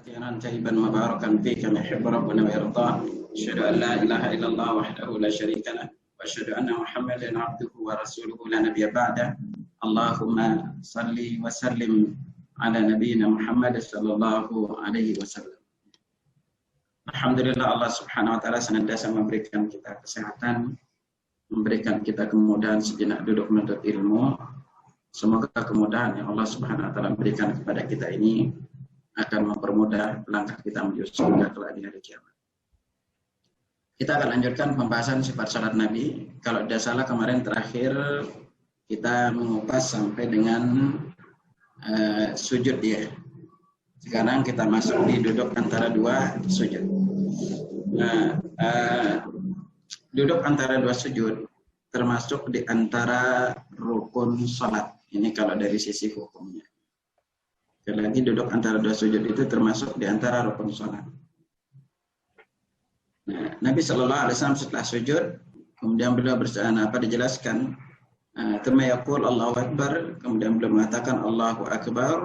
كثيرا طيبا مباركا فيه كما يحب ربنا ويرضاه. أشهد أن لا إله إلا الله وحده لا شريك له وأشهد أن محمدا عبده ورسوله لا نبي بعده. اللهم صل وسلم على نبينا محمد صلى الله عليه wasallam. Alhamdulillah, Allah Subhanahu wa taala senantiasa memberikan kita kesehatan, memberikan kita kemudahan sejenak duduk menuntut ilmu. Semoga kemudahan yang Allah Subhanahu wa taala berikan kepada kita ini akan mempermudah langkah kita menuju surga kelak di hari kiamat. Kita akan lanjutkan pembahasan sifat salat Nabi. Kalau tidak salah kemarin terakhir kita mengupas sampai dengan sujud ya. Sekarang kita masuk di duduk antara dua sujud. Nah, duduk antara dua sujud termasuk di antara rukun salat. Ini kalau dari sisi hukumnya. Sekali lagi, duduk antara dua sujud itu termasuk di antara rukun salat. Nah, Nabi Shallallahu Alaihi Wasallam setelah sujud, kemudian beliau dijelaskan, thumma yaqul Allahu Akbar, kemudian beliau mengatakan Allahu Akbar,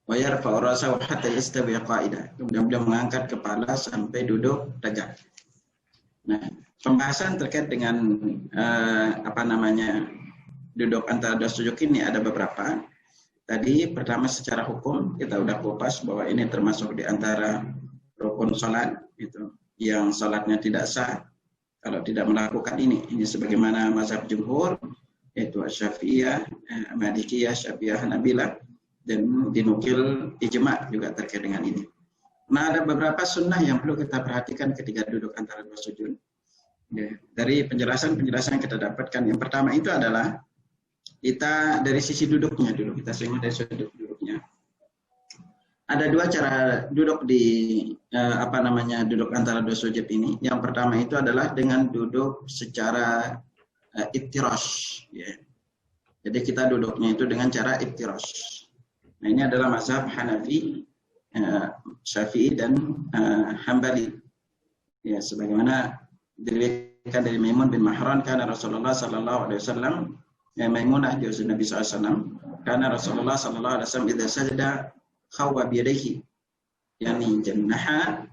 wa yarfa'u ra'sahu hatta yastawi qa'idah, kemudian beliau mengangkat kepala sampai duduk tegak. Nah, pembahasan terkait dengan duduk antara dua sujud ini ada beberapa. Tadi pertama secara hukum kita udah kupas bahwa ini termasuk di antara rukun salat itu yang salatnya tidak sah kalau tidak melakukan ini. Ini sebagaimana mazhab jumhur yaitu Syafi'iyah, Malikiyah, Syafi'iyah, Hanabilah, dan dinukil ijma' juga terkait dengan ini. Nah, ada beberapa sunnah yang perlu kita perhatikan ketika duduk antara dua sujud. Ya, dari penjelasan-penjelasan yang kita dapatkan, yang pertama itu adalah kita dari sisi duduknya dulu, kita singgung dari sudut duduknya. Ada dua cara duduk di duduk antara dua sujud ini. Yang pertama itu adalah dengan duduk secara iftirash. Ya. Jadi kita duduknya itu dengan cara iftirash. Nah, ini adalah mazhab Hanafi, Syafi'i dan Hambali. Ya, sebagaimana diriwayatkan dari Maimun bin Mahran, karena Rasulullah sallallahu alaihi wasallam, Maimunah juz Nabi sallallahu alaihi wasallam, karena Rasulullah sallallahu alaihi wasallam idza sajada khawwa bi yadayhi, yani jannaha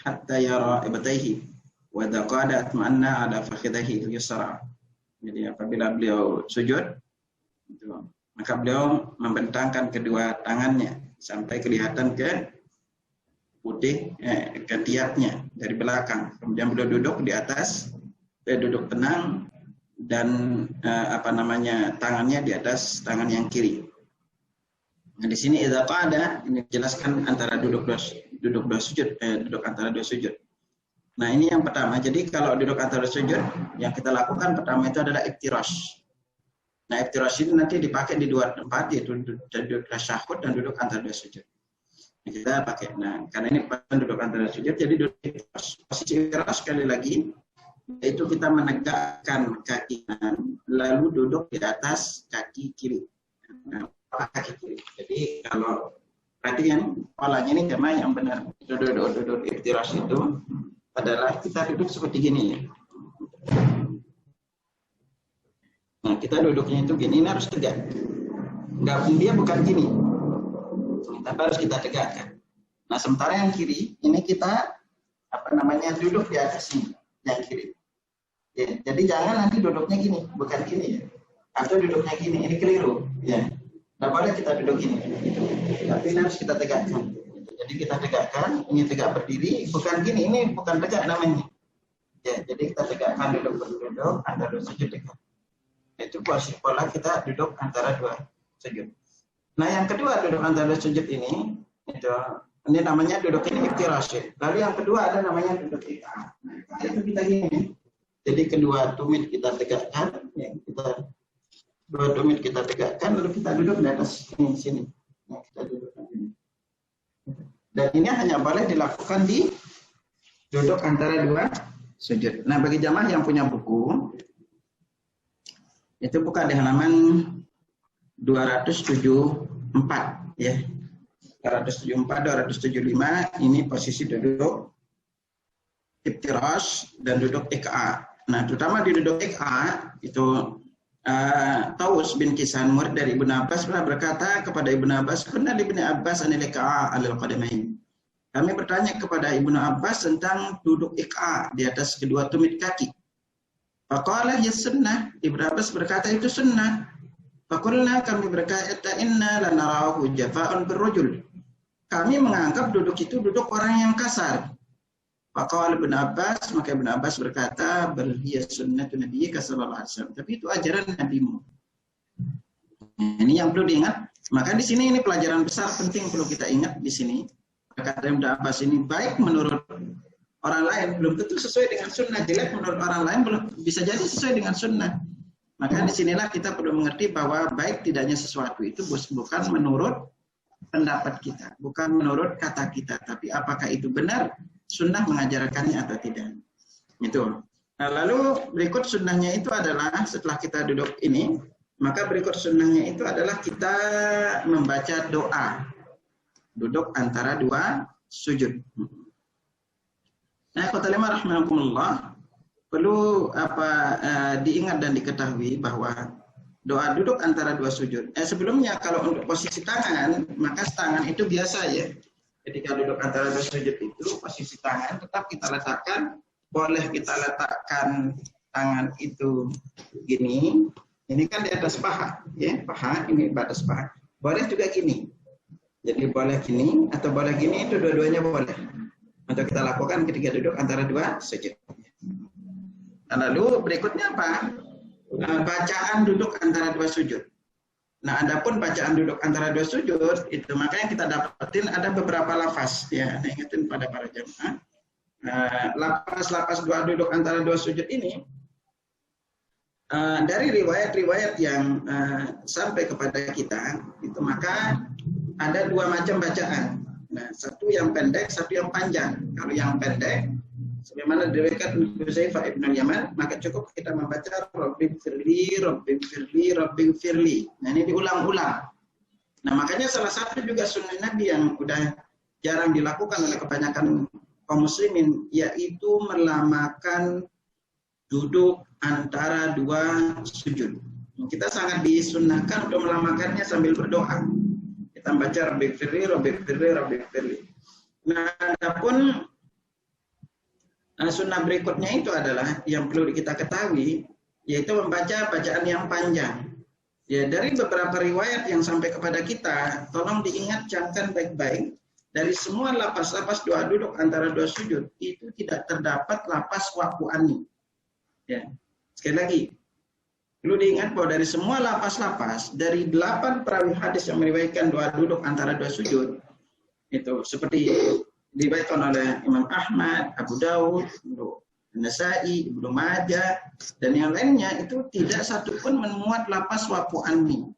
hatta yara ibtayhi wa idza qada atma'anna ala fakhidhihi al-yusra. Jadi apabila beliau sujud itu, maka beliau membentangkan kedua tangannya sampai kelihatan ke putih ketiaknya dari belakang. Kemudian beliau duduk di atas, duduk tenang, dan tangannya di atas tangan yang kiri. Nah, di sini idza qada ini dijelaskan antara duduk antara dua sujud. Nah, ini yang pertama. Jadi kalau duduk antara sujud, yang kita lakukan pertama itu adalah iftirash. Nah, iftirash ini nanti dipakai di dua tempat, yaitu duduk tasyahud dan duduk antara dua sujud. Nah, kita pakai. Nah, karena ini duduk antara sujud, jadi duduk iftirash. Posisi iftirash sekali lagi, yaitu kita menegakkan kaki kanan, lalu duduk di atas kaki kiri. Nah, kaki kiri. Jadi kalau perhatikan polanya ini jemaah yang benar. Duduk iftirash itu adalah kita duduk seperti gini ya. Nah, kita duduknya itu gini, ini harus tegak. Dia bukan gini. Tapi harus kita tegakkan. Nah, sementara yang kiri, ini kita duduk di atas ini, yang kiri. Ya, jadi jangan nanti duduknya gini, bukan gini ya. Atau duduknya gini, ini keliru. Ya, nggak boleh kita duduk gini. Tapi ini harus kita tegakkan. Jadi kita tegakkan, ini tegak berdiri, bukan gini, ini bukan tegak namanya. Ya, jadi kita tegakkan duduk antara dua sujud tegak. Itu pola kita duduk antara dua sujud. Nah, yang kedua duduk antara dua sujud ini namanya duduk ini iftirash. Lalu yang kedua ada namanya duduk iqa'ah. Nah, itu kita gini. Jadi kedua tumit kita tegakkan, ya, dua tumit kita tegakkan, lalu kita duduk di atas sini. Nah, kita duduk di sini. Dan ini hanya boleh dilakukan di duduk antara dua sujud. Nah, bagi jamaah yang punya buku, itu buka di halaman 274 ya. 274, 275 ini posisi duduk iftirash dan duduk iqa'ah. Nah, terutama di duduk iqa'ah itu Taus bin Kisan, murid dari Ibnu Abbas, pernah berkata kepada Ibnu Abbas, "Kunna li Ibnu Abbas anil iqa'a 'alal qadamain." Kami bertanya kepada Ibnu Abbas tentang duduk iqa'a di atas kedua tumit kaki. Faqala ya sunnah. Ibnu Abbas berkata itu sunnah. Faqulna, kami berkata, inna lanarahu jafa'un birrujul. Kami menganggap duduk itu duduk orang yang kasar. Faqala Ibnu Abbas, maka Ibnu Abbas berkata, bal hiya sunnatu nabiyyika sallallahu alaihi wasallam. Tapi itu ajaran nabimu. Ini yang perlu diingat. Maka di sini ini pelajaran besar penting perlu kita ingat di sini. Kata Ibnu Abbas ini baik menurut orang lain, belum tentu sesuai dengan sunnah. Jelek menurut orang lain, belum bisa jadi sesuai dengan sunnah. Maka disinilah kita perlu mengerti bahwa baik tidaknya sesuatu itu bukan menurut pendapat kita, bukan menurut kata kita, tapi apakah itu benar sunnah mengajarkannya atau tidak. Itu. Nah, lalu berikut sunnahnya itu adalah setelah kita duduk ini, maka berikut sunnahnya itu adalah kita membaca doa duduk antara dua sujud. Nah, khotalima rahimakumullah, perlu diingat dan diketahui bahwa doa duduk antara dua sujud. Sebelumnya kalau untuk posisi tangan, maka tangan itu biasa ya. Ketika duduk antara dua sujud itu posisi tangan tetap kita letakkan, boleh kita letakkan tangan itu gini. Ini kan di atas paha, ya, paha ini batas paha. Boleh juga gini. Jadi boleh gini atau boleh gini, itu dua-duanya boleh. Untuk kita lakukan ketika duduk antara dua sujud. Nah, lalu berikutnya apa? Bacaan duduk antara dua sujud. Nah, adapun bacaan duduk antara dua sujud itu makanya kita dapetin ada beberapa lafaz ya. Nah, ingetin pada para jemaah. Lafaz-lafaz doa duduk antara dua sujud ini dari riwayat-riwayat yang sampai kepada kita itu maka ada dua macam bacaan. Nah, satu yang pendek, satu yang panjang. Kalau yang pendek, sebagaimana diriwayatkan Hudzaifah ibn Yaman, maka cukup kita membaca Rabbighfirli, Rabbighfirli, Rabbighfirli. Nah, ini diulang-ulang. Nah, makanya salah satu juga sunnah Nabi yang udah jarang dilakukan oleh kebanyakan kaum muslimin, yaitu melamakan duduk antara dua sujud. Kita sangat disunnahkan untuk melamakannya sambil berdoa. Kita baca Rabbighfirli, Rabbighfirli, Rabbighfirli. Nah, adapun sunnah berikutnya itu adalah yang perlu kita ketahui, yaitu membaca bacaan yang panjang. Ya, dari beberapa riwayat yang sampai kepada kita, tolong diingat, camkan baik-baik. Dari semua lapas-lapas doa duduk antara dua sujud, itu tidak terdapat lapas wa'fu anni. Ya, sekali lagi, perlu diingat bahwa dari semua lapas-lapas, dari 8 perawi hadis yang meriwayatkan doa duduk antara dua sujud, itu seperti diriwayatkan oleh Imam Ahmad, Abu Dawud, Nasai, Ibnu Majah, dan yang lainnya, itu tidak satupun memuat lafaz wa'fu anni.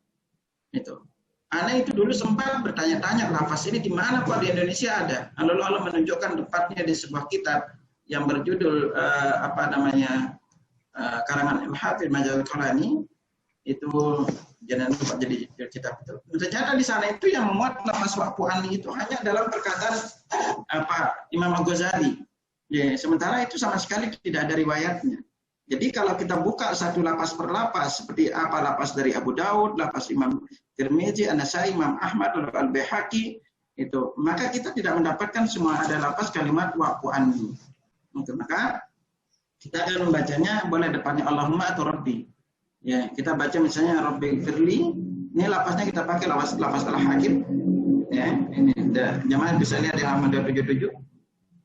Itu. Ana itu dulu sempat bertanya-tanya lafaz ini di mana kok di Indonesia ada. Lalu Allah menunjukkan tepatnya di sebuah kitab yang berjudul karangan Al-Hafidz Majalqalani, itu jangan lupa jadi kitab itu. Ternyata di sana itu yang memuat lafaz wa'fu anni itu hanya dalam perkataan Imam Al-Ghazali. Ya, sementara itu sama sekali tidak ada riwayatnya. Jadi kalau kita buka satu lapas per lapas, seperti apa lapas dari Abu Daud, lapas Imam Tirmizi, An-Nasai, Imam Ahmad, Al-Baihaqi, itu, maka kita tidak mendapatkan semua ada lapas kalimat wa'fu anni. Maka kita akan membacanya boleh depannya Allahumma atau Rabbi. Ya, kita baca misalnya Rabbighfirli, ini lapasnya kita pakai lapas Al-Hakim. Ya, ini jemaah bisa lihat di halaman 277.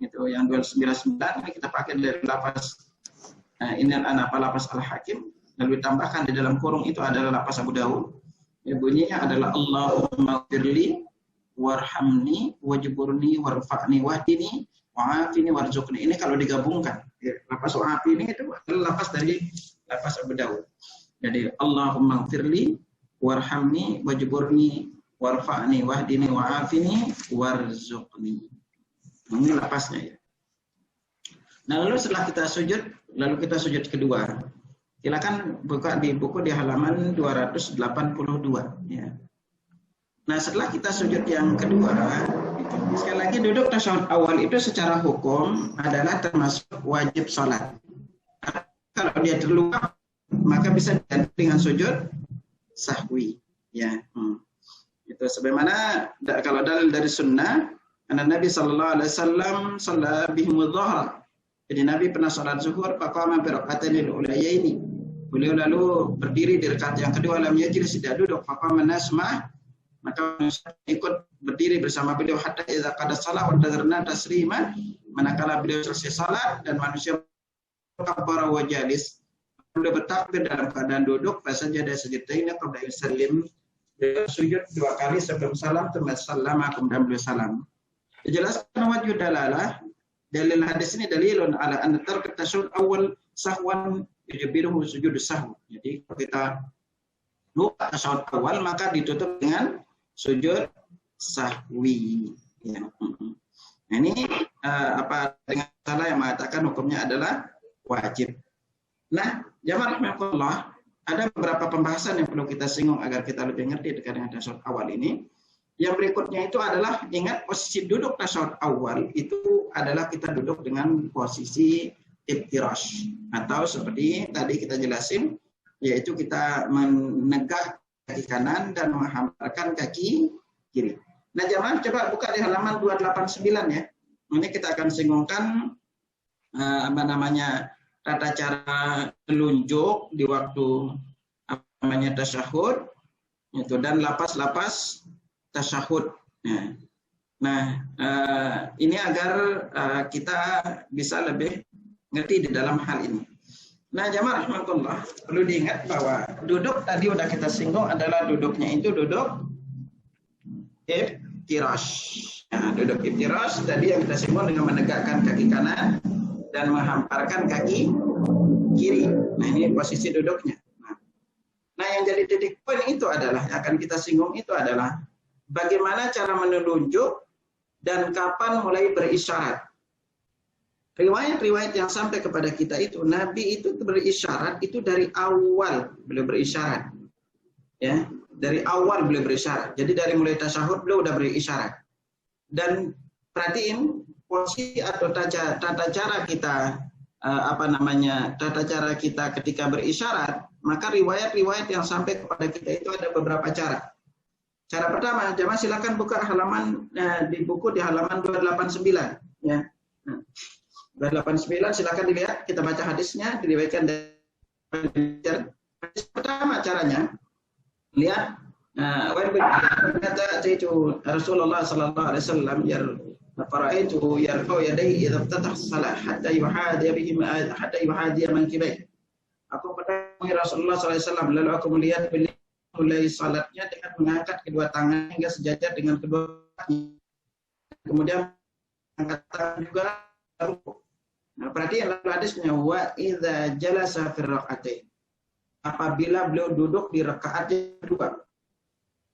Itu yang 299 ini kita pakai dari lapas ini lapas Al-Hakim, lalu ditambahkan di dalam kurung itu adalah lapas Abu Dawud. Ya, bunyinya adalah Allahumma firli warhamni wajburni warfa'ni wahdini wa'afini warzuqni. Ini kalau digabungkan, ya, lapas wa'afini itu adalah lapas dari lapas Abu Dawud. Jadi Allahumma firli warhamni wajburni warfa'ni wahdini wa'afini warzuqni. Ini lapasnya ya. Nah, lalu setelah kita sujud, lalu kita sujud kedua. Silakan buka di buku di halaman 282 ya. Nah, setelah kita sujud yang kedua, sekali lagi duduk tasyahud awal itu secara hukum adalah termasuk wajib sholat. Kalau dia terlupa maka bisa diganti dengan sujud sahwi. Ya, itu sebagaimana kalau dalil dari sunnah, karena Nabi Sallallahu Alaihi Wasallam salat bihim dhuhra. Jadi Nabi pernah salat zuhur, faqama bi rak'ataini al-ulayaini. Beliau lalu berdiri di rakaat yang kedua, lam yajlis, tidak duduk, faqama nasma, maka ikut berdiri bersama beliau hatta idza qada shalah wa tadarna taslima, manakala beliau selesai salat dan manusia kabbara wa jalis, beliau bertakbir dalam keadaan duduk, fasajada sajdatain qabla yusallim, beliau sujud 2 kali sebelum salam, tsumma kemudian beliau salam. Dijelaskan wajib dalalah, dalil hadis ini dalilun ala anna tark tasyahhud awal sahwan yujibiruhu sujud sahwi. Jadi kalau kita lupa tasyahud awal maka ditutup dengan sujud sahwi. Ya. Nah, ini apa dengan salah yang mengatakan hukumnya adalah wajib. Nah, jamaah rahimakumullah, ada beberapa pembahasan yang perlu kita singgung agar kita lebih ngerti terkait dengan tasyahud awal ini. Yang berikutnya itu adalah, ingat posisi duduk tasyahud awal itu adalah kita duduk dengan posisi iftirash, atau seperti tadi kita jelasin, yaitu kita menegak kaki kanan dan menghamparkan kaki kiri. Nah, jamaah coba buka di halaman 289 ya. Ini kita akan singgungkan tata cara telunjuk di waktu tasyahud itu, dan lapas-lapas tasyahud. Nah, ini agar kita bisa lebih ngerti di dalam hal ini. Nah, jamaah rahimakumullah, perlu diingat bahwa duduk tadi udah kita singgung adalah duduknya itu duduk iftirash. Nah, duduk iftirash tadi yang kita singgung dengan menegakkan kaki kanan dan menghamparkan kaki kiri. Nah, ini posisi duduknya. Nah, yang jadi titik poin itu adalah, yang akan kita singgung itu adalah bagaimana cara menunjuk dan kapan mulai berisyarat. Riwayat-riwayat yang sampai kepada kita itu, Nabi itu berisyarat itu dari awal beliau berisyarat. Ya, dari awal beliau berisyarat. Jadi dari mulai tasyahud beliau udah berisyarat. Dan perhatiin posisi atau tata cara kita tata cara kita ketika berisyarat, maka riwayat-riwayat yang sampai kepada kita itu ada beberapa cara. Cara pertama, jemaah silakan buka halaman di buku di halaman 289 ya. Nah, 289 silakan dilihat, kita baca hadisnya, diriwayatkan dari hadis pertama caranya. Lihat, kata itu Rasulullah sallallahu alaihi wasallam faraitu yarfa'u yadayhi idza iftataha as-salah hatta yuhadiya mankibai. Aku menemui Rasulullah sallallahu alaihi wasallam, lalu aku melihat beliau mulai salatnya dengan mengangkat kedua tangan hingga sejajar dengan kedua kaki. Kemudian angkat tangan juga rukuk. Nah, perhatikan hadisnya, wa idza jalasa fi rak'atain. Apabila beliau duduk di rakaat yang kedua,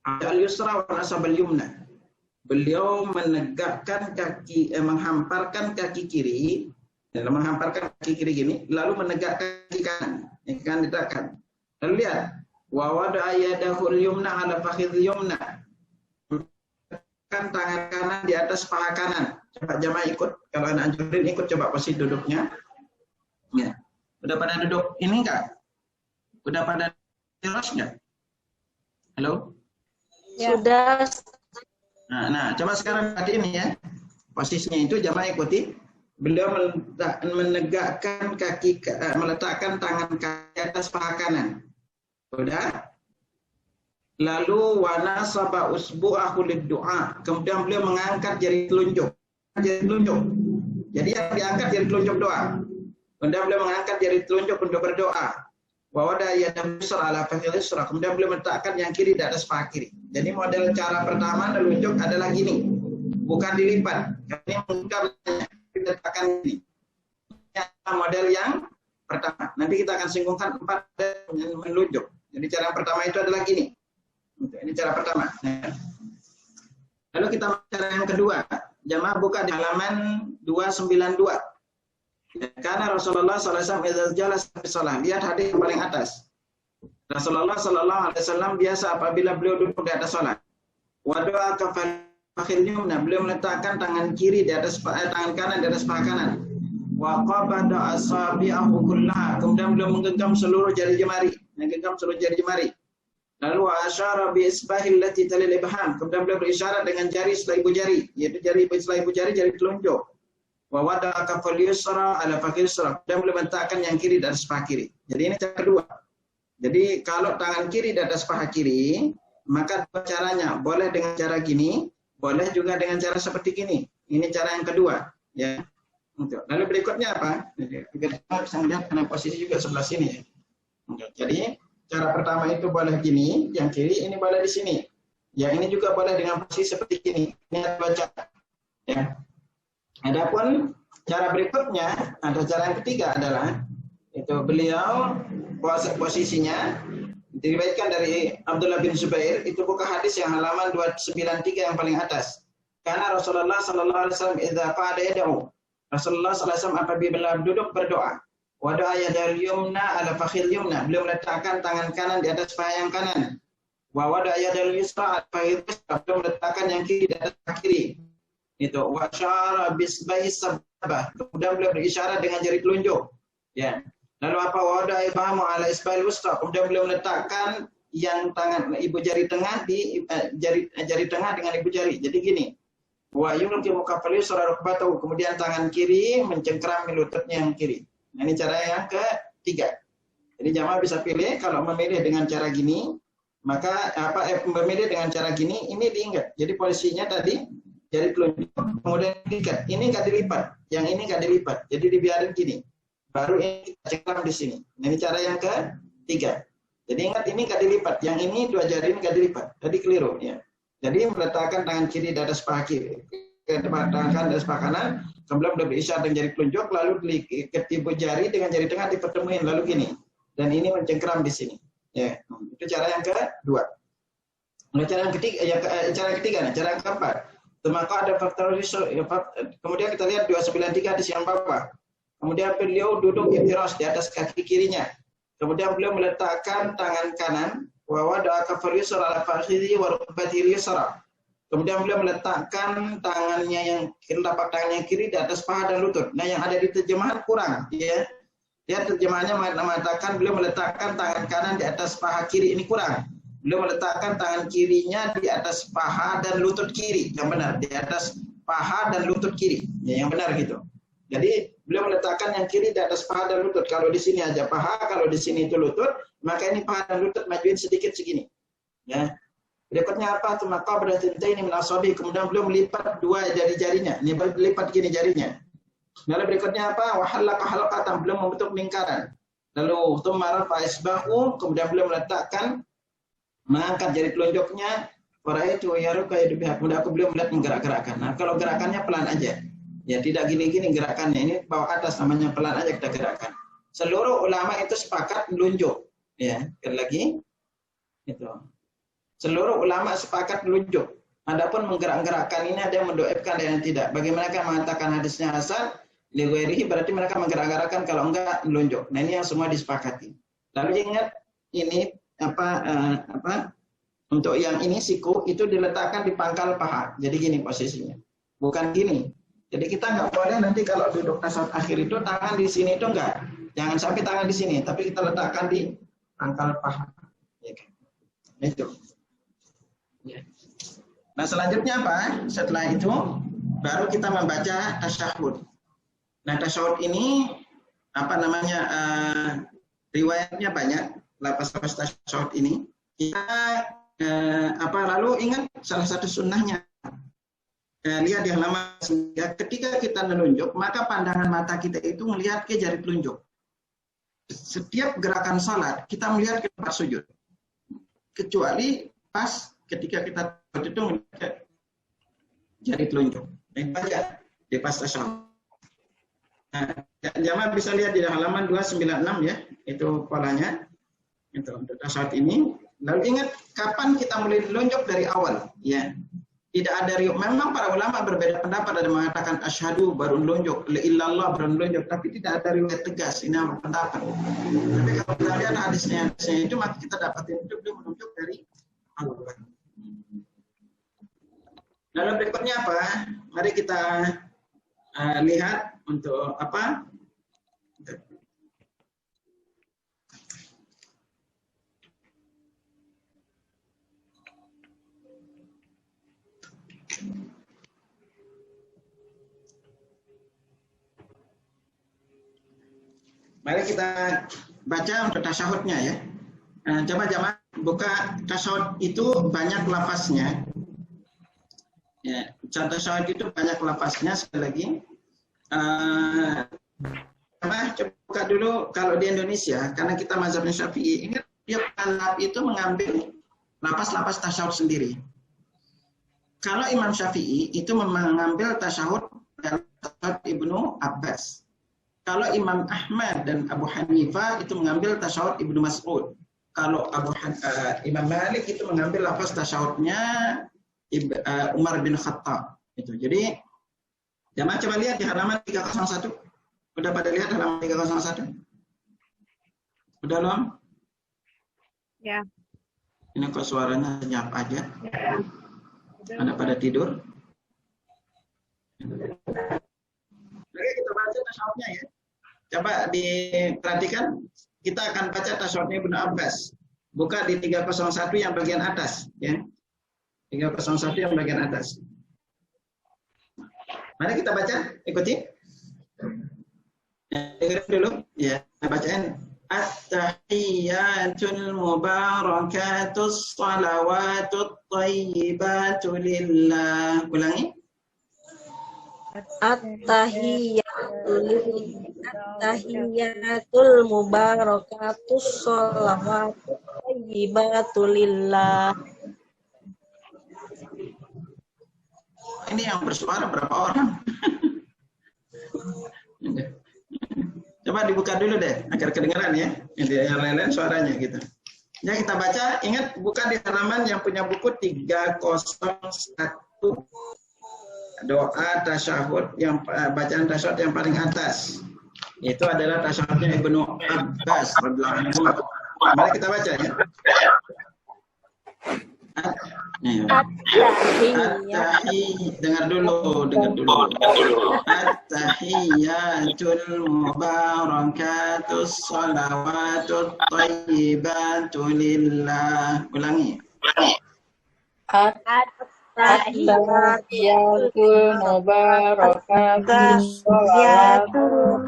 al-yusra wa nasab al-yumna. Beliau menegakkan kaki, menghamparkan kaki kiri, menghamparkan kaki kiri gini, lalu menegakkan kaki kanan, yang kanan ditegakkan. Lalu lihat, wa wada'a yadahu al-yumna ala fakhidh yumna. Kan tangan kanan di atas paha kanan. Coba jamaah ikut, kalau anak anjurin ikut coba posisi duduknya. Ya. Udah pada duduk ini enggak? Udah pada terus enggak? Halo? Ya. Sudah. Nah, coba sekarang tadi ini ya. Posisinya itu jamaah ikuti. Beliau menegakkan kaki, meletakkan tangan kaki atas paha kanan. Udah? Lalu wana saba usbu'ahu lid-du'a. Kemudian beliau mengangkat jari telunjuk. Jadi yang diangkat jari telunjuk doa. Kemudian beliau mengangkat jari telunjuk untuk berdoa. Wa wada yadahu yusra ala fakhidh yusra. Kemudian beliau meletakkan yang kiri di atas paha kiri. Jadi model cara pertama telunjuk adalah gini. Bukan dilipat. Ini mengungkap diletakkan ini. Model yang pertama. Nanti kita akan singgungkan 4 yang menunjuk. Jadi cara pertama itu adalah gini. Ini cara pertama. Lalu kita cara yang kedua. Jamaah buka di halaman 292. Karena Rasulullah SAW lihat hadis yang paling atas. Rasulullah SAW biasa apabila beliau duduk di atas salat. Wadoa kafal yumna, beliau meletakkan tangan kiri di atas tangan kanan di atas paha kanan. Wa qabada asabi'ahu kullaha. Kemudian beliau menggenggam seluruh jari jemari. Menggenggam seluruh jari jemari. Lalu asyara bi isbahil lati talil ibham. Kemudian beliau berisyarat dengan jari setelah ibu jari, yaitu jari setelah ibu jari, jari telunjuk. Wa wada'a kafal yusra ala fakir yusra. Dan beliau meletakkan yang kiri di atas paha kiri. Jadi ini cara kedua. Jadi kalau tangan kiri di atas paha kiri, maka dua caranya. Boleh dengan cara gini, boleh juga dengan cara seperti gini. Ini cara yang kedua, ya. Lalu berikutnya apa? Kita bisa melihat karena posisi juga sebelah sini, ya. Jadi cara pertama itu boleh gini, yang kiri ini boleh di sini. Yang ini juga boleh dengan posisi seperti ini. Ini ada dua cara. Ya. Adapun cara berikutnya, ada cara yang ketiga adalah itu beliau posisinya diriwayatkan dari Abdullah bin Zubair, itu buka hadis yang halaman 293 yang paling atas. Karena Rasulullah sallallahu alaihi wasallam idza qa'ada yad'u. Rasulullah sallallahu alaihi wasallam apabila duduk berdoa, wa doa yadal yumna ala fakhil yumna, beliau meletakkan tangan kanan di atas paha yang kanan. Wa wada yadal yusra ala fakhil yusra, beliau meletakkan yang kiri di atas paha kiri. Itu wa syara bisbahi sabah, kemudian beliau berisyarat dengan jari telunjuk. Ya. Lalu apa wada ibhamu ala isbail wusta, kemudian beliau meletakkan yang tangan ibu jari tengah di jari tengah dengan ibu jari. Jadi gini. Wa yulqi mukaffal yusra rukbatahu, kemudian tangan kiri mencengkeram lututnya yang kiri. Nah, ini cara yang ketiga. Jadi jamaah bisa pilih kalau memilih dengan cara gini, maka memilih dengan cara gini, ini diingat. Jadi posisinya tadi jari telunjuk, kemudian diikat. Ini nggak dilipat, yang ini nggak dilipat. Jadi dibiarin gini. Baru ini kita cengkeram di sini. Nah, ini cara yang ketiga. Jadi ingat ini nggak dilipat, yang ini dua jari ini nggak dilipat. Tadi keliru, ya. Jadi meletakkan tangan kiri di atas paha kiri, tangan kanan di atas paha kanan, kemudian beliau berisyarat dengan jari telunjuk, lalu diikat ibu jari dengan jari tengah dipertemuin, lalu gini, dan ini mencengkeram di sini. Ya, itu cara yang kedua. Nah, cara yang ketiga, cara yang keempat. Maka ada faktor kemudian kita lihat 293 di siang bawah. Kemudian beliau duduk iftiras di atas kaki kirinya. Kemudian beliau meletakkan tangan kanan wa wada'a kafal yusra ala fakhidhi wa rukbatihi yusra. Kemudian beliau meletakkan tangannya yang telapak tangannya kiri di atas paha dan lutut. Nah, yang ada di terjemahan kurang, ya. Ya, terjemahannya mengatakan beliau meletakkan tangan kanan di atas paha kiri, ini kurang. Beliau meletakkan tangan kirinya di atas paha dan lutut kiri, yang benar, di atas paha dan lutut kiri. Ya, yang benar gitu. Jadi beliau meletakkan yang kiri di atas paha dan lutut. Kalau di sini aja paha, kalau di sini itu lutut, maka ini paha dan lutut majuin sedikit segini. Ya. Berikutnya apa? Maka berarti ini minasobi. Kemudian beliau melipat dua jari-jarinya. Ini melipat gini jarinya. Lalu berikutnya apa? Wahallaka halqatan, beliau membentuk lingkaran. Lalu tumma rafa isbahu, kemudian beliau meletakkan mengangkat jari telunjuknya. Faraitu yaruka yadbiha. Kemudian aku beliau melihat menggerak-gerakkan. Nah, kalau gerakannya pelan aja. Ya, tidak gini-gini gerakannya, ini bawa atas namanya pelan aja kita gerakan. Seluruh ulama itu sepakat melunjuk, ya. Sekali lagi itu. Seluruh ulama sepakat melunjuk. Adapun menggerak-gerakkan ini ada yang mendoibkan dan yang tidak. Bagaimana mereka mengatakan hadisnya hasan, li ghairihi, berarti mereka menggerak-gerakkan, kalau enggak melunjuk. Nah, ini yang semua disepakati. Lalu ingat ini untuk yang ini siku itu diletakkan di pangkal paha. Jadi gini posisinya. Bukan gini. Jadi kita nggak boleh nanti kalau duduk tasawuf akhir itu tangan di sini itu enggak. Jangan sampai tangan di sini, tapi kita letakkan di pangkal paha. Ya, itu. Ya. Nah, selanjutnya apa? Setelah itu baru kita membaca tasyahud. Nah, tasyahud ini apa namanya? Riwayatnya banyak. Lapas-lapas tasyahud ini. Kita lalu ingat salah satu sunnahnya. Lihat di halaman, ketika kita menunjuk, maka pandangan mata kita itu melihat ke jari telunjuk. Setiap gerakan salat, kita melihat ke tempat sujud. Kecuali pas ketika kita itu melihat jari telunjuk. Baca di pas tasyahud. Nah, jamaah bisa lihat di halaman 296 ya, itu polanya. Itu untuk tasyahud ini. Lalu ingat kapan kita mulai telunjuk dari awal, ya. Tidak ada memang para ulama berbeda pendapat, ada mengatakan asyhadu baru menunjuk, la illallah baru menunjuk, tapi tidak ada riwayat tegas ini apa pendapat. Tapi kalau kita lihat hadisnya itu, maka kita dapat itu menunjuk dari awal. Lalu berikutnya apa? Mari kita lihat untuk apa? Mari kita baca untuk tasyahudnya ya. Coba jamaah buka tasyahud itu banyak lafaznya. Ya, tasyahud itu banyak lafaznya sekali lagi. Coba buka dulu kalau di Indonesia, karena kita mazhabnya Syafi'i, ingat dia penganab itu mengambil lafaz-lafaz tasyahud sendiri. Kalau Imam Syafi'i itu mengambil tasyahud dari Ibnu Abbas. Kalau Imam Ahmad dan Abu Hanifah itu mengambil tasyahud Ibnu Mas'ud. Kalau Imam Malik itu mengambil lafaz tasyahudnya Umar bin Khattab. Itu. Jadi jamaah coba lihat di halaman 301. Udah pada lihat halaman 301? Udah belum? Ya. Ini kok suaranya senyap aja. Ya. Ada pada tidur? Oke, kita baca tasyahudnya ya. Coba diperhatikan, kita akan baca tasyahudnya Ibnu Abbas. Buka di 301 yang bagian atas ya. 301 yang bagian atas. Mari kita baca, ikuti. Dengar dulu ya, bacain. At-tahiyyatul mubarakatus salawatut thayyibatu lillah. Ulangi. At-tahiyyatul mubarakatus sholawatut thayyibatu lillah. Ini yang bersuara berapa orang? Coba dibuka dulu deh agar kedengaran ya. Yang lain-lain suaranya gitu. Ya kita baca, ingat buka di halaman yang punya buku 301. Doa tasyahud yang bacaan tasyahud yang paling atas. Itu adalah tasyahudnya Ibnu Abbas radhiyallahu anhu. Mari kita baca ya. Dengar dulu. At-tahiyyatul mubarakatus salawatut thayyibatu lillah. Ulangi. At-tahiyyatul mubarakatus salawatut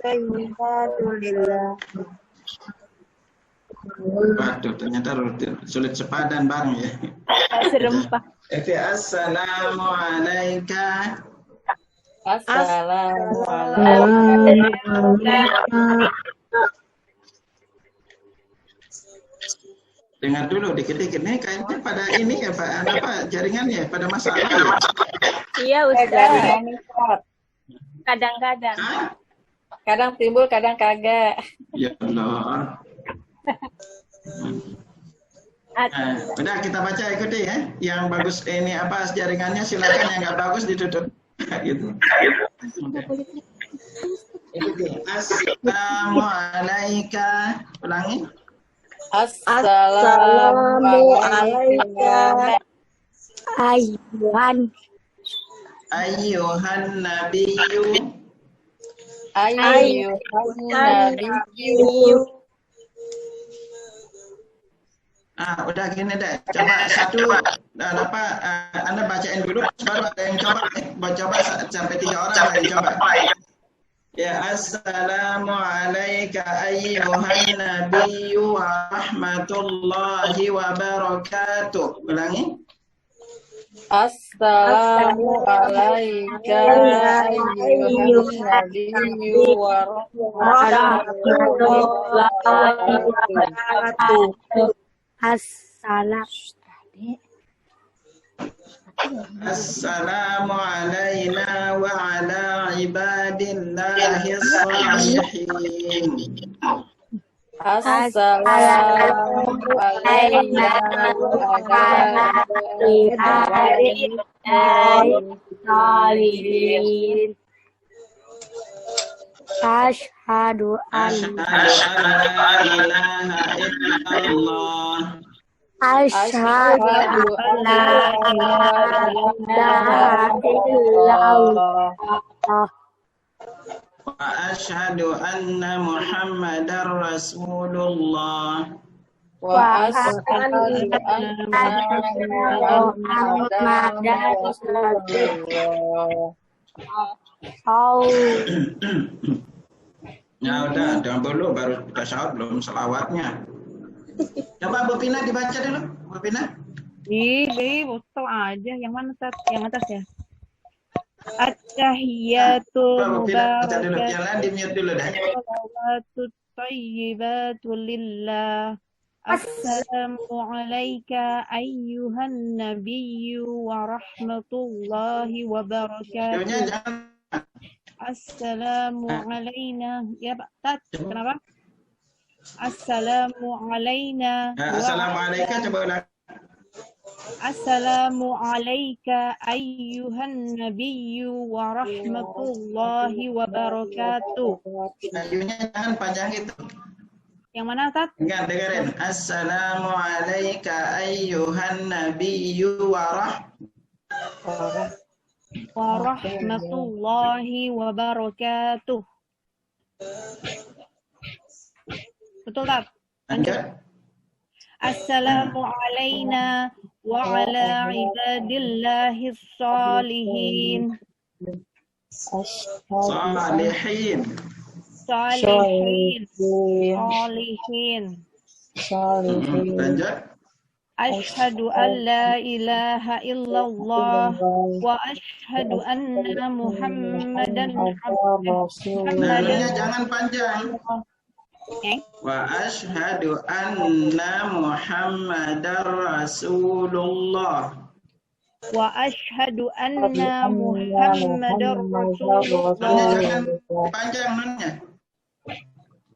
thayyibatu lillah. Waduh, ternyata sulit sepadan bareng ya. Serempah. Assalamu alaika. Assalamu alaikum. Dengar dulu dikit-dikit nih kayaknya pada ini ya Pak, apa jaringannya pada masalah ya? Iya Ustaz. Kadang-kadang. Kadang timbul, kadang kagak. Ya Allah. Udah kita baca ikuti ya. Yang bagus ini apa jaringannya silakan, yang nggak bagus ditutup. Gitu. Ikuti. Assalamu alaika. Ulangi. Assalamu alaikum. Ayyuhan nabiyyu. Ayyuhan nabiyyu. Udah gini deh. Coba satu Anda bacain dulu baru ada yang coba. Coba sampai 3 orang yang coba. Ya, assalamu alayka ayyuhan nabiyyu wa rahmatullahi wa barakatuh. Ulangi. Assalamu alayka ayyuhan nabiyyu wa rahmatullahi wa barakatuh. Assalamu alayna wa ala ibadillahi shalihin. Assalamu alayna wa ala ibadillahi shalihin. Asyhadu an la ilaha illallah Asyhadu an la ilaha illallah. Wa asyhadu anna Muhammadar Rasulullah. Wa asyhadu anna Muhammadan Rasulullah. Ya udah, jangan dulu baru kita syaut belum selawatnya. Coba Bu Pina dibaca dulu, Bu Pina. Tahu aja yang mana Tat? Yang atas ya. At-tahiyatul Bu Pina baca dulu, mubarakatuh yang lain di-mute dulu dah. salawatut thayyibatu lillah. Assalamu alayka ayyuhan nabiyyu wa rahmatullahi wa Videonya barakatuh. jangan. Assalamu alayna. Ya Pak Tat, kenapa? Assalamu alayna wa Assalamualaikum, coba ulang. Assalamu alayka ayyuhan nabiyyu wa rahmatullahi wa barakatuh. Videonya jangan panjang itu. Yang mana Tat? Enggak, dengerin. Assalamualaikum ayyuhan nabiyyu wa rahmatullahi wa barakatuh. Betul Tat? Lanjut. Assalamu alayna wa ala ibadillahis salihin. Salihin. Salihin. Salihin. Lanjut. Ashhadu an la ilaha illallah wa ashhadu anna Muhammadan Namanya jangan panjang. Wa ashhadu anna Muhammadar Rasulullah. Wa ashhadu anna Muhammadar Rasulullah. Jangan panjang nunnya.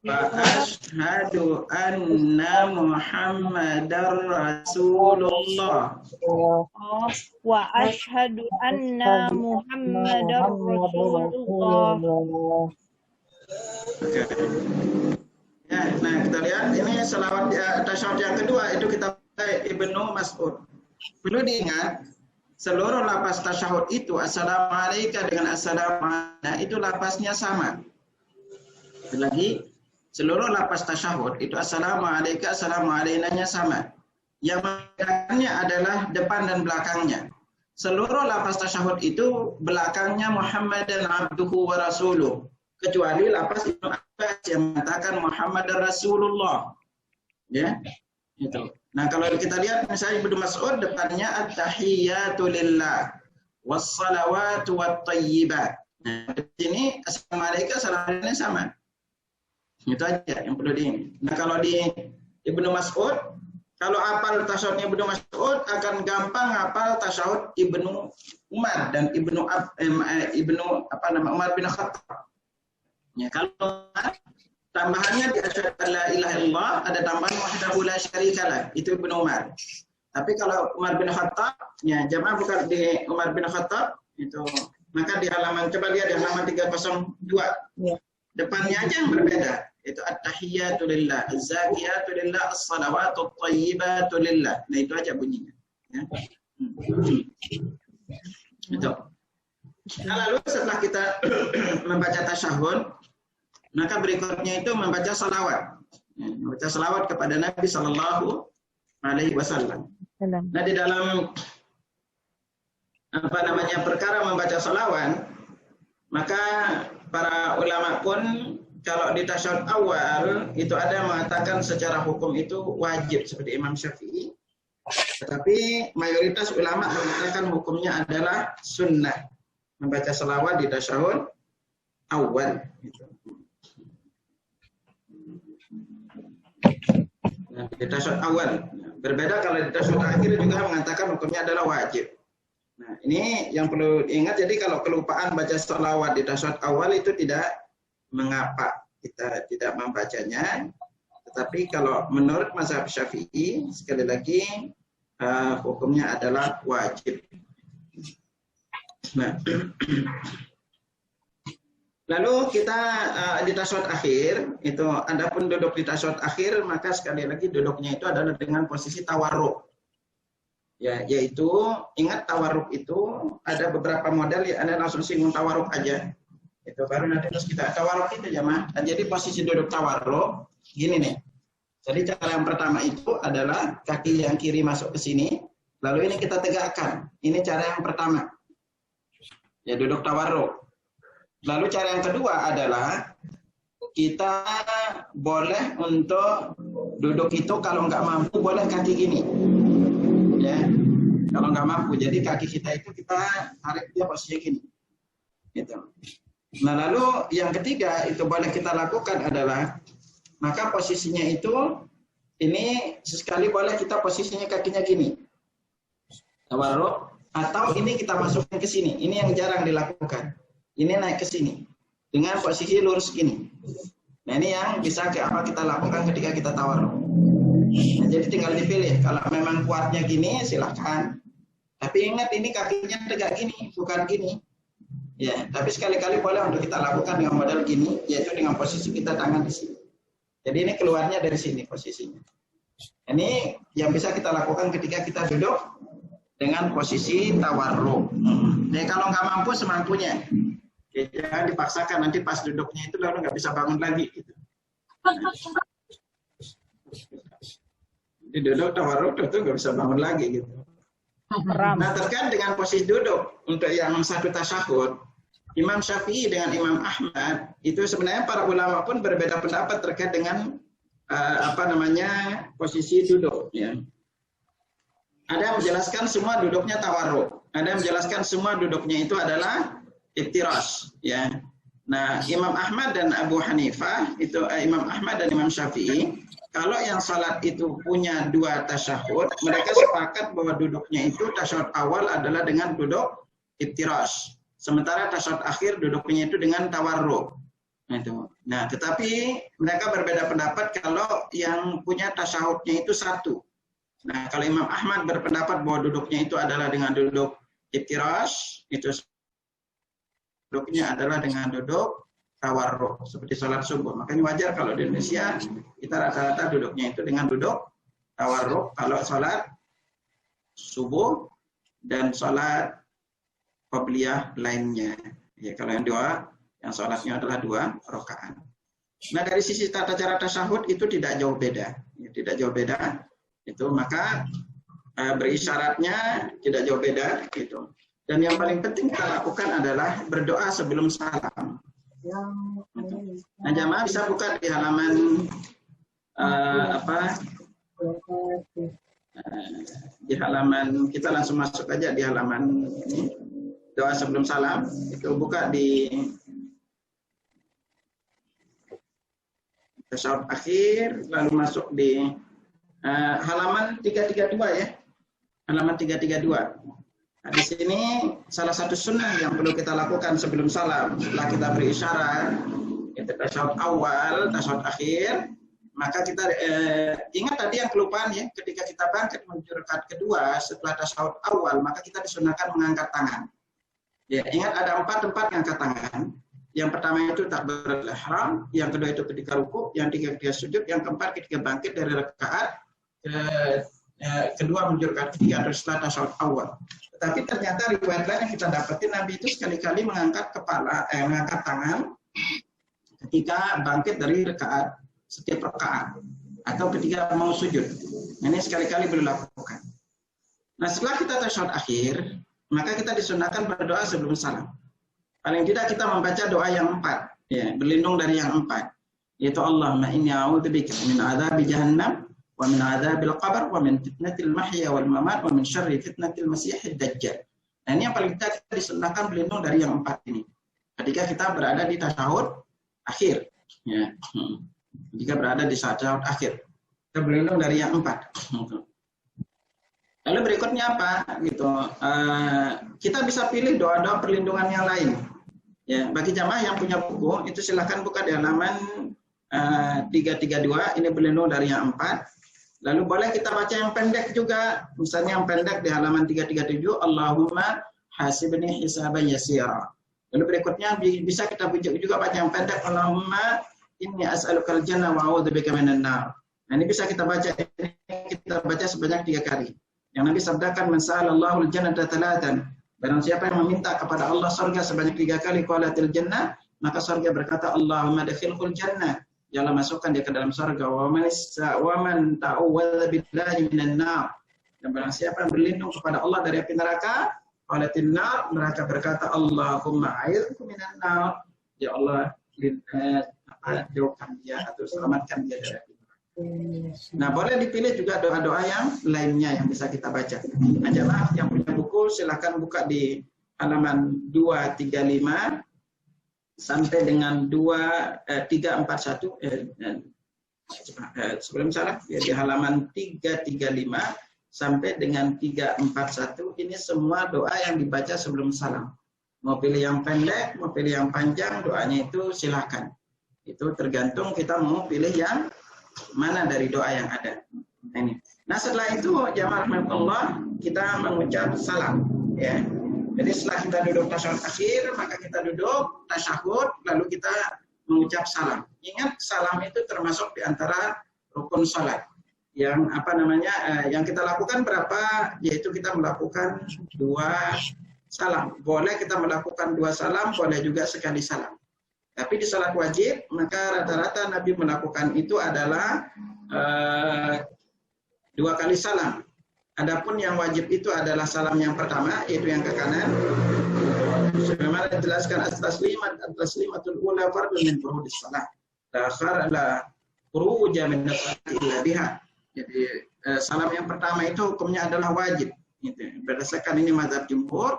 Wa ashhadu anna Muhammadar Rasulullah. Wa ashhadu anna Muhammadar Rasulullah. Oke. Ya, nah kita lihat ini selawat tasyahud yang kedua itu kita pakai Ibnu Mas'ud. Perlu diingat seluruh lapas tasyahud itu assalamualaikum dengan assalamualaikum itu lapasnya sama. Lagi seluruh lapas tasyahud itu assalamualaikum assalamualaikum sama. Yang membedakannya adalah depan dan belakangnya. Seluruh lapas tasyahud itu belakangnya Muhammad dan abduhu wa rasuluh. Kecuali lapas Ibnu Abbas yang mengatakan Muhammad Rasulullah. Ya. Itu. Nah, kalau kita lihat misalnya Ibnu Mas'ud depannya at-tahiyyatu lillah was-salawatu wat-thayyibat. Nah, di sini assalamualaikum assalamualaikum sama. Itu aja yang perlu di. Nah, kalau di Ibnu Mas'ud, kalau hafal tasyahudnya Ibnu Mas'ud akan gampang hafal tasyahud Ibnu Umar dan Umar bin Khattab. Ya, kalau tambahannya di asyhadu an la ilaha illallah ada tambahan wahdahu la syarikalah, itu Ibnu Umar. Tapi kalau Umar bin Khattab, ya jamaah bukan di Umar bin Khattab itu, maka di halaman coba lihat di halaman 302. Ya. Depannya aja yang berbeda. Itu at-tahiyyatu lillah, az-zakiyatu lillah, as-salawatu at-thayyibatu lillah. Nah, itu aja bunyinya, ya. Itu. Nah, lalu setelah kita membaca tasyahud, maka berikutnya itu membaca salawat. Membaca salawat kepada Nabi Sallallahu Alaihi Wasallam. Nah, di dalam perkara membaca salawat, maka para ulama pun kalau di tasyahud awal itu ada yang mengatakan secara hukum itu wajib seperti Imam Syafi'i. Tetapi mayoritas ulama mengatakan hukumnya adalah sunnah membaca salawat di tasyahud awal. Nah, di tasyahud awal. Berbeda kalau di tasyahud akhir juga mengatakan hukumnya adalah wajib. Nah, ini yang perlu diingat. Jadi kalau kelupaan baca salawat di tasyahud awal itu tidak mengapa kita tidak membacanya. Tetapi kalau menurut mazhab Syafi'i sekali lagi hukumnya adalah wajib. Nah, Lalu kita di tasyahud akhir, itu adapun duduk di tasyahud akhir, maka sekali lagi duduknya itu adalah dengan posisi tawarruk. Ya, yaitu ingat tawarruk itu ada beberapa model ya, Anda langsung singgung tawarruk aja. Itu baru nanti terus kita tawarruk itu jemaah. Dan jadi posisi duduk tawarruk gini nih. Jadi cara yang pertama itu adalah kaki yang kiri masuk ke sini, lalu ini kita tegakkan. Ini cara yang pertama. Ya, duduk tawarruk. Lalu cara yang kedua adalah kita boleh untuk duduk itu kalau nggak mampu boleh kaki gini, ya. Kalau nggak mampu, jadi kaki kita itu kita tarik dia posisi gini, gitu. Nah lalu yang ketiga itu boleh kita lakukan adalah maka posisinya itu ini sesekali boleh kita posisinya kakinya gini, tawarruk, atau ini kita masukin ke sini. Ini yang jarang dilakukan. Ini naik ke sini dengan posisi lurus gini. Nah ini yang bisa kita lakukan ketika kita tawarruk. Nah, jadi tinggal dipilih. Kalau memang kuatnya gini silahkan. Tapi ingat ini kakinya tegak gini, bukan gini. Ya, tapi sekali-kali boleh untuk kita lakukan dengan model gini, yaitu dengan posisi kita tangan di sini. Jadi ini keluarnya dari sini posisinya. Ini yang bisa kita lakukan ketika kita duduk dengan posisi tawarruk. Jadi kalau nggak mampu semampunya. Jangan dipaksakan, nanti pas duduknya itu lalu nggak bisa bangun lagi. Gitu. Di duduk tawarruk itu nggak bisa bangun lagi gitu. Nah terkait dengan posisi duduk untuk yang satu tasyahud, Imam Syafi'i dengan Imam Ahmad itu sebenarnya para ulama pun berbeda pendapat terkait dengan posisi duduk. Ya. Ada yang menjelaskan semua duduknya tawarruk, ada yang menjelaskan semua duduknya itu adalah iftirash, ya. Nah, Imam Ahmad dan Abu Hanifah itu Imam Ahmad dan Imam Syafi'i, kalau yang salat itu punya dua tasyahud, mereka sepakat bahwa duduknya itu tasyahud awal adalah dengan duduk iftirash, sementara tasyahud akhir duduknya itu dengan tawarruk. Nah, itu. Nah, tetapi mereka berbeda pendapat kalau yang punya tasyahudnya itu satu. Nah, kalau Imam Ahmad berpendapat bahwa duduknya itu adalah dengan duduk iftirash, itu duduknya adalah dengan duduk tawarruk seperti sholat subuh. Makanya wajar kalau di Indonesia kita rata-rata duduknya itu dengan duduk tawarruk kalau sholat subuh dan sholat qabliyah lainnya. Ya, kalau yang dua, yang sholatnya adalah 2 rakaat. Nah dari sisi tata cara tasyahud itu tidak jauh beda, ya, tidak jauh beda. Itu maka berisyaratnya tidak jauh beda gitu. Dan yang paling penting kita lakukan adalah berdoa sebelum salam. Nah, jamaah bisa buka di halaman di halaman kita langsung masuk aja di halaman ini doa sebelum salam itu buka di tasyahud akhir lalu masuk di halaman 332 ya, halaman 332. Nah, di sini salah satu sunnah yang perlu kita lakukan sebelum salam setelah kita berisyarat itu tasyahud awal, tasyahud akhir, maka kita ingat tadi yang kelupaan ya, ketika kita bangkit menuju rakaat kedua setelah tasyahud awal maka kita disunahkan mengangkat tangan. Ya, ingat ada 4 tempat mengangkat tangan. Yang pertama itu takbiratul ihram, yang kedua itu ketika ruku, yang ketiga ketika sujud, yang keempat ketika bangkit dari rakaat kedua menuju rakaat ketiga atau setelah tasyahud awal. Tetapi ternyata riwayat lain yang kita dapatin Nabi itu sekali-kali mengangkat mengangkat tangan ketika bangkit dari rakaat setiap rakaat atau ketika mau sujud. Ini sekali-kali perlu lakukan. Nah setelah kita tasyahud akhir, maka kita disunahkan berdoa sebelum salam. Paling tidak kita membaca doa yang 4, ya, berlindung dari yang 4, yaitu Allahumma inni a'udzubika min adzabi jahannam wa min adzabil qabr wa min fitnatil mahya wal mamat wa min syarri fitnatil masiihid dajjal. Nah, ini yang paling kita disunahkan berlindung dari yang 4 ini. Ketika kita berada di tasyahud akhir, ya. Jika berada di tasyahud akhir, kita berlindung dari yang 4. Lalu berikutnya apa? Gitu. Kita bisa pilih doa-doa perlindungan yang lain. Ya, bagi jamaah yang punya buku, itu silakan buka di halaman 332. Ini berlindung dari yang 4. Lalu boleh kita baca yang pendek juga. Misalnya yang pendek di halaman 337, Allahumma hasibni hisaban yasira. Lalu berikutnya bisa kita juga baca yang pendek, Allahumma inni as'alukal jannah wa a'udzubika minan nar. Nah, ini bisa kita baca sebanyak 3 kali. Yang Nabi sabdakan, man sa'alallahul jannata thalathan. Barang siapa yang meminta kepada Allah surga sebanyak 3 kali, qalatil jannah, maka surga berkata, Allahumma adkhilhul jannah. Ya Allah, masukkan dia ke dalam surga. Wa man ta'awwadza billahi minan nar. Dan barang siapa yang berlindung kepada Allah dari api neraka, qalatil nar, neraka berkata, Allahumma a'idhku minan nar. Ya Allah, jauhkan dia atau selamatkan dia dari api. Nah, boleh dipilih juga doa-doa yang lainnya yang bisa kita baca. Nah, jemaah yang punya buku silakan buka di halaman 235 sampai dengan 341 sebelum salah ya, di halaman 335 sampai dengan 341. Ini semua doa yang dibaca sebelum salam. Mau pilih yang pendek, mau pilih yang panjang, doanya itu silakan. Itu tergantung kita mau pilih yang mana dari doa yang ada. Nah, setelah itu jamaah rahmatullah, kita mengucap salam ya. Jadi setelah kita duduk tasyahud akhir, maka kita duduk tasyahud lalu kita mengucap salam. Ingat, salam itu termasuk di antara rukun salat. Yang yang kita lakukan berapa? Yaitu kita melakukan 2 salam. Boleh kita melakukan 2 salam, boleh juga sekali salam. Tapi di salat wajib, maka rata-rata Nabi melakukan itu adalah 2 kali salam. Adapun yang wajib itu adalah salam yang pertama, yaitu yang ke kanan. Sebagaimana dijelaskan at-taslimatul ula fardun min furudis salat. La khuruja min as-salati illa biha. Jadi salam yang pertama itu hukumnya adalah wajib. Gitu. Berdasarkan ini mazhab jumhur,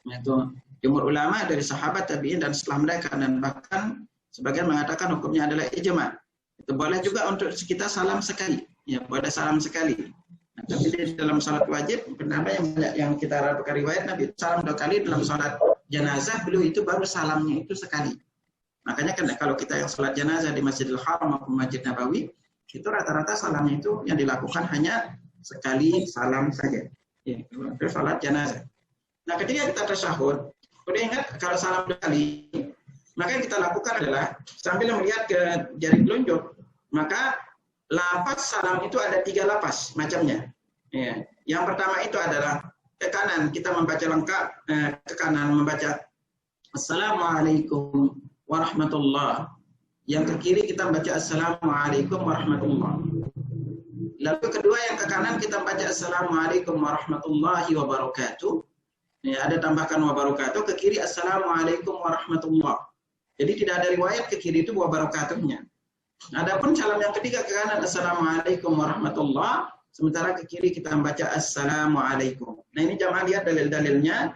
yaitu jumhur ulama dari sahabat, tabi'in dan setelah mereka, dan bahkan sebagian mengatakan hukumnya adalah ijma. Itu boleh juga untuk kita salam sekali, ya boleh salam sekali. Nah, tapi di dalam salat wajib, kenapa yang kita dapatkan riwayat Nabi salam 2 kali, dalam salat jenazah beliau itu baru salamnya itu sekali. Makanya kan kalau kita yang salat jenazah di Masjidil Haram maupun Masjid Nabawi, itu rata-rata salamnya itu yang dilakukan hanya sekali salam saja. Ya, itu salat jenazah. Nah, ketika kita tasyahud, udah ingat kalau salam 2 kali, maka yang kita lakukan adalah sambil melihat ke jari telunjuk, maka lapas salam itu ada 3 lapas macamnya. Ya. Yang pertama itu adalah ke kanan, kita membaca lengkap, ke kanan membaca Assalamualaikum warahmatullahi. Yang ke kiri kita membaca Assalamualaikum warahmatullahi. Lalu kedua yang ke kanan kita membaca Assalamualaikum warahmatullahi wabarakatuh. Ya, ada tambahkan wabarakatuh, ke kiri Assalamualaikum warahmatullahi. Jadi tidak ada riwayat ke kiri itu wabarakatuhnya. Adapun salam yang ketiga ke kanan Assalamualaikum warahmatullahi, sementara ke kiri kita membaca Assalamualaikum. Nah, ini jamaah lihat dalil-dalilnya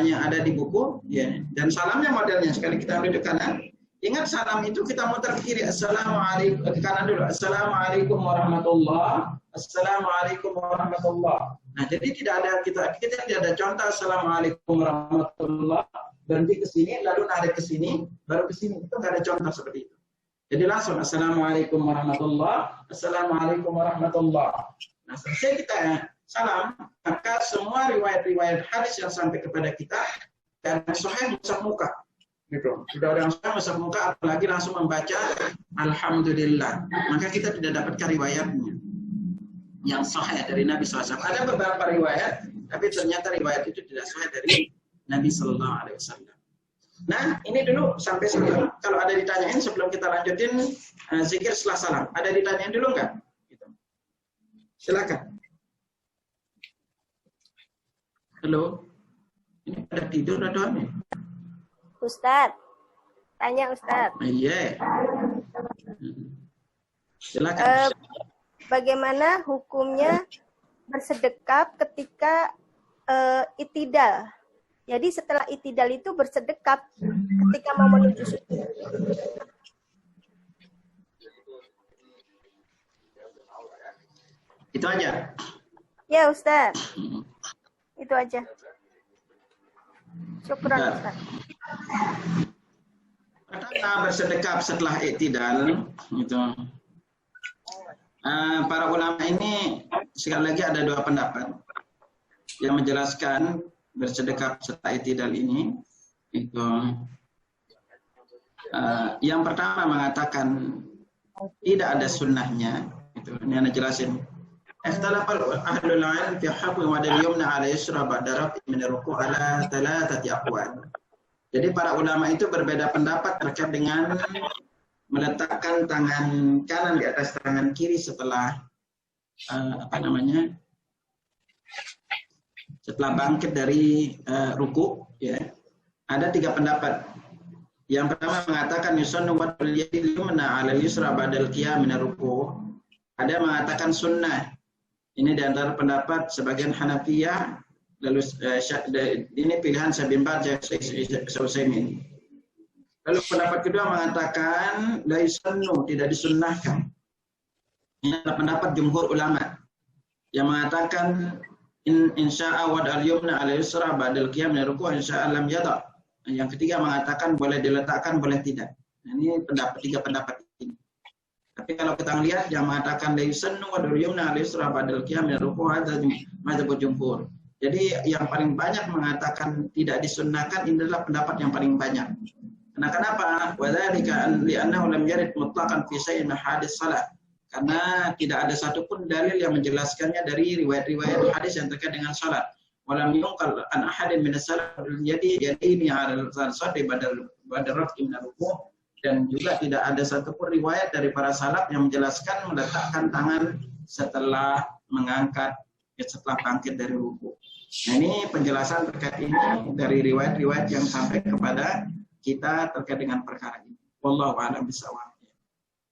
yang ada di buku ya. Dan salamnya modelnya sekali kita ambil ke kanan. Ingat, salam itu kita muter ke kiri, Assalamualaikum, ke kanan dulu, Assalamualaikum warahmatullahi, Assalamualaikum warahmatullahi. Nah, jadi tidak ada kita tidak ada contoh Assalamualaikum warahmatullahi, berhenti ke sini, lalu narik ke sini, baru ke sini. Itu nggak ada contoh seperti itu. Jadi langsung Assalamualaikum warahmatullahi, Assalamualaikum warahmatullahi. Nah, selesai kita salam, maka semua riwayat-riwayat hadis yang sampai kepada kita dan sahih masak muka. Gitu. Tidak ada yang saya masak muka, apalagi langsung membaca Alhamdulillah. Maka kita tidak dapatkan riwayatnya yang sahih dari Nabi SAW. Ada beberapa riwayat, tapi ternyata riwayat itu tidak sahih dari Nabi SAW. Nah, ini dulu sampai sini. Kalau ada ditanyain sebelum kita lanjutin zikir setelah salam, ada ditanyain dulu nggak? Gitu. Silakan. Halo, ini pada tidur atau apa? Ustadz, tanya Ustadz. Iya. Silakan. Bagaimana hukumnya bersedekap ketika itidal? Jadi setelah itidal itu bersedekap ketika mau menuju sujud. Itu aja. Ya Ustadz. Itu aja. Syukran Ustadz. Pertama, bersedekap setelah i'tidal itu. Para ulama ini sekali lagi ada 2 pendapat yang menjelaskan bersedekap setelah i'tidal ini. itu yang pertama mengatakan tidak ada sunnahnya. Itu ini Anda jelasin. Ikhtalafa ahlul ilm fi hukmi wa yumna ala yusra ba'da raf'i min ruku' ala thalathati aqwal. Jadi para ulama itu berbeda pendapat terkait dengan meletakkan tangan kanan di atas tangan kiri setelah setelah bangkit dari ruku, ya. Ada 3 pendapat. Yang pertama mengatakan yusannu wad'ul yadi yumna 'ala al-yusra ba'dal qiyam min ruku'. Ada mengatakan sunnah. Ini di antara pendapat sebagian Hanafiyah, lalu ini pilihan Syekh Baz Utsaimin. Lalu pendapat kedua mengatakan la yusannu, tidak disunnahkan. Ini adalah pendapat jumhur ulama yang mengatakan insya'a wad'al yumna 'ala yusra ba'dal qiyam min ruku' insya'a lam yada'. Yang ketiga mengatakan boleh diletakkan, boleh tidak. Ini 3 pendapat ini. Tapi kalau kita lihat yang mengatakan la yusannu wad'al yumna 'ala yusra ba'dal qiyam min ruku' ada mazhab jumhur. Jadi yang paling banyak mengatakan tidak disunnahkan ini adalah pendapat yang paling banyak. Nah, kenapa? Wa dzalika li'annahu lam yarid mutlaqan fi syai'in min hadis salat. Karena tidak ada satupun dalil yang menjelaskannya dari riwayat-riwayat hadis yang terkait dengan salat. Walam yunqal an ahadin min as-salaf ini 'ala al-sadri badal raf'i min ruku', dan juga tidak ada satupun riwayat dari para salaf yang menjelaskan meletakkan tangan setelah mengangkat setelah bangkit dari ruku'. Nah, ini penjelasan terkait ini dari riwayat-riwayat yang sampai kepada kita terkait dengan perkara ini. Wallahu a'lam bishawab.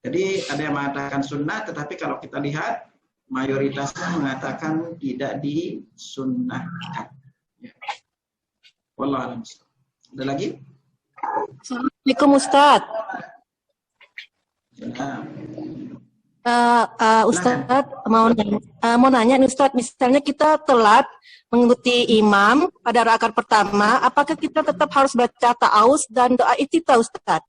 Jadi ada yang mengatakan sunnah, tetapi kalau kita lihat mayoritasnya mengatakan tidak disunnahkan. Ya. Wallahu a'lam bishawab. Ada lagi? Assalamualaikum Ustadz. Ustadz mau nanya nih Ustadz, misalnya kita telat mengikuti imam pada rakaat pertama, apakah kita tetap harus baca ta'awuz dan doa iftitah Ustadz?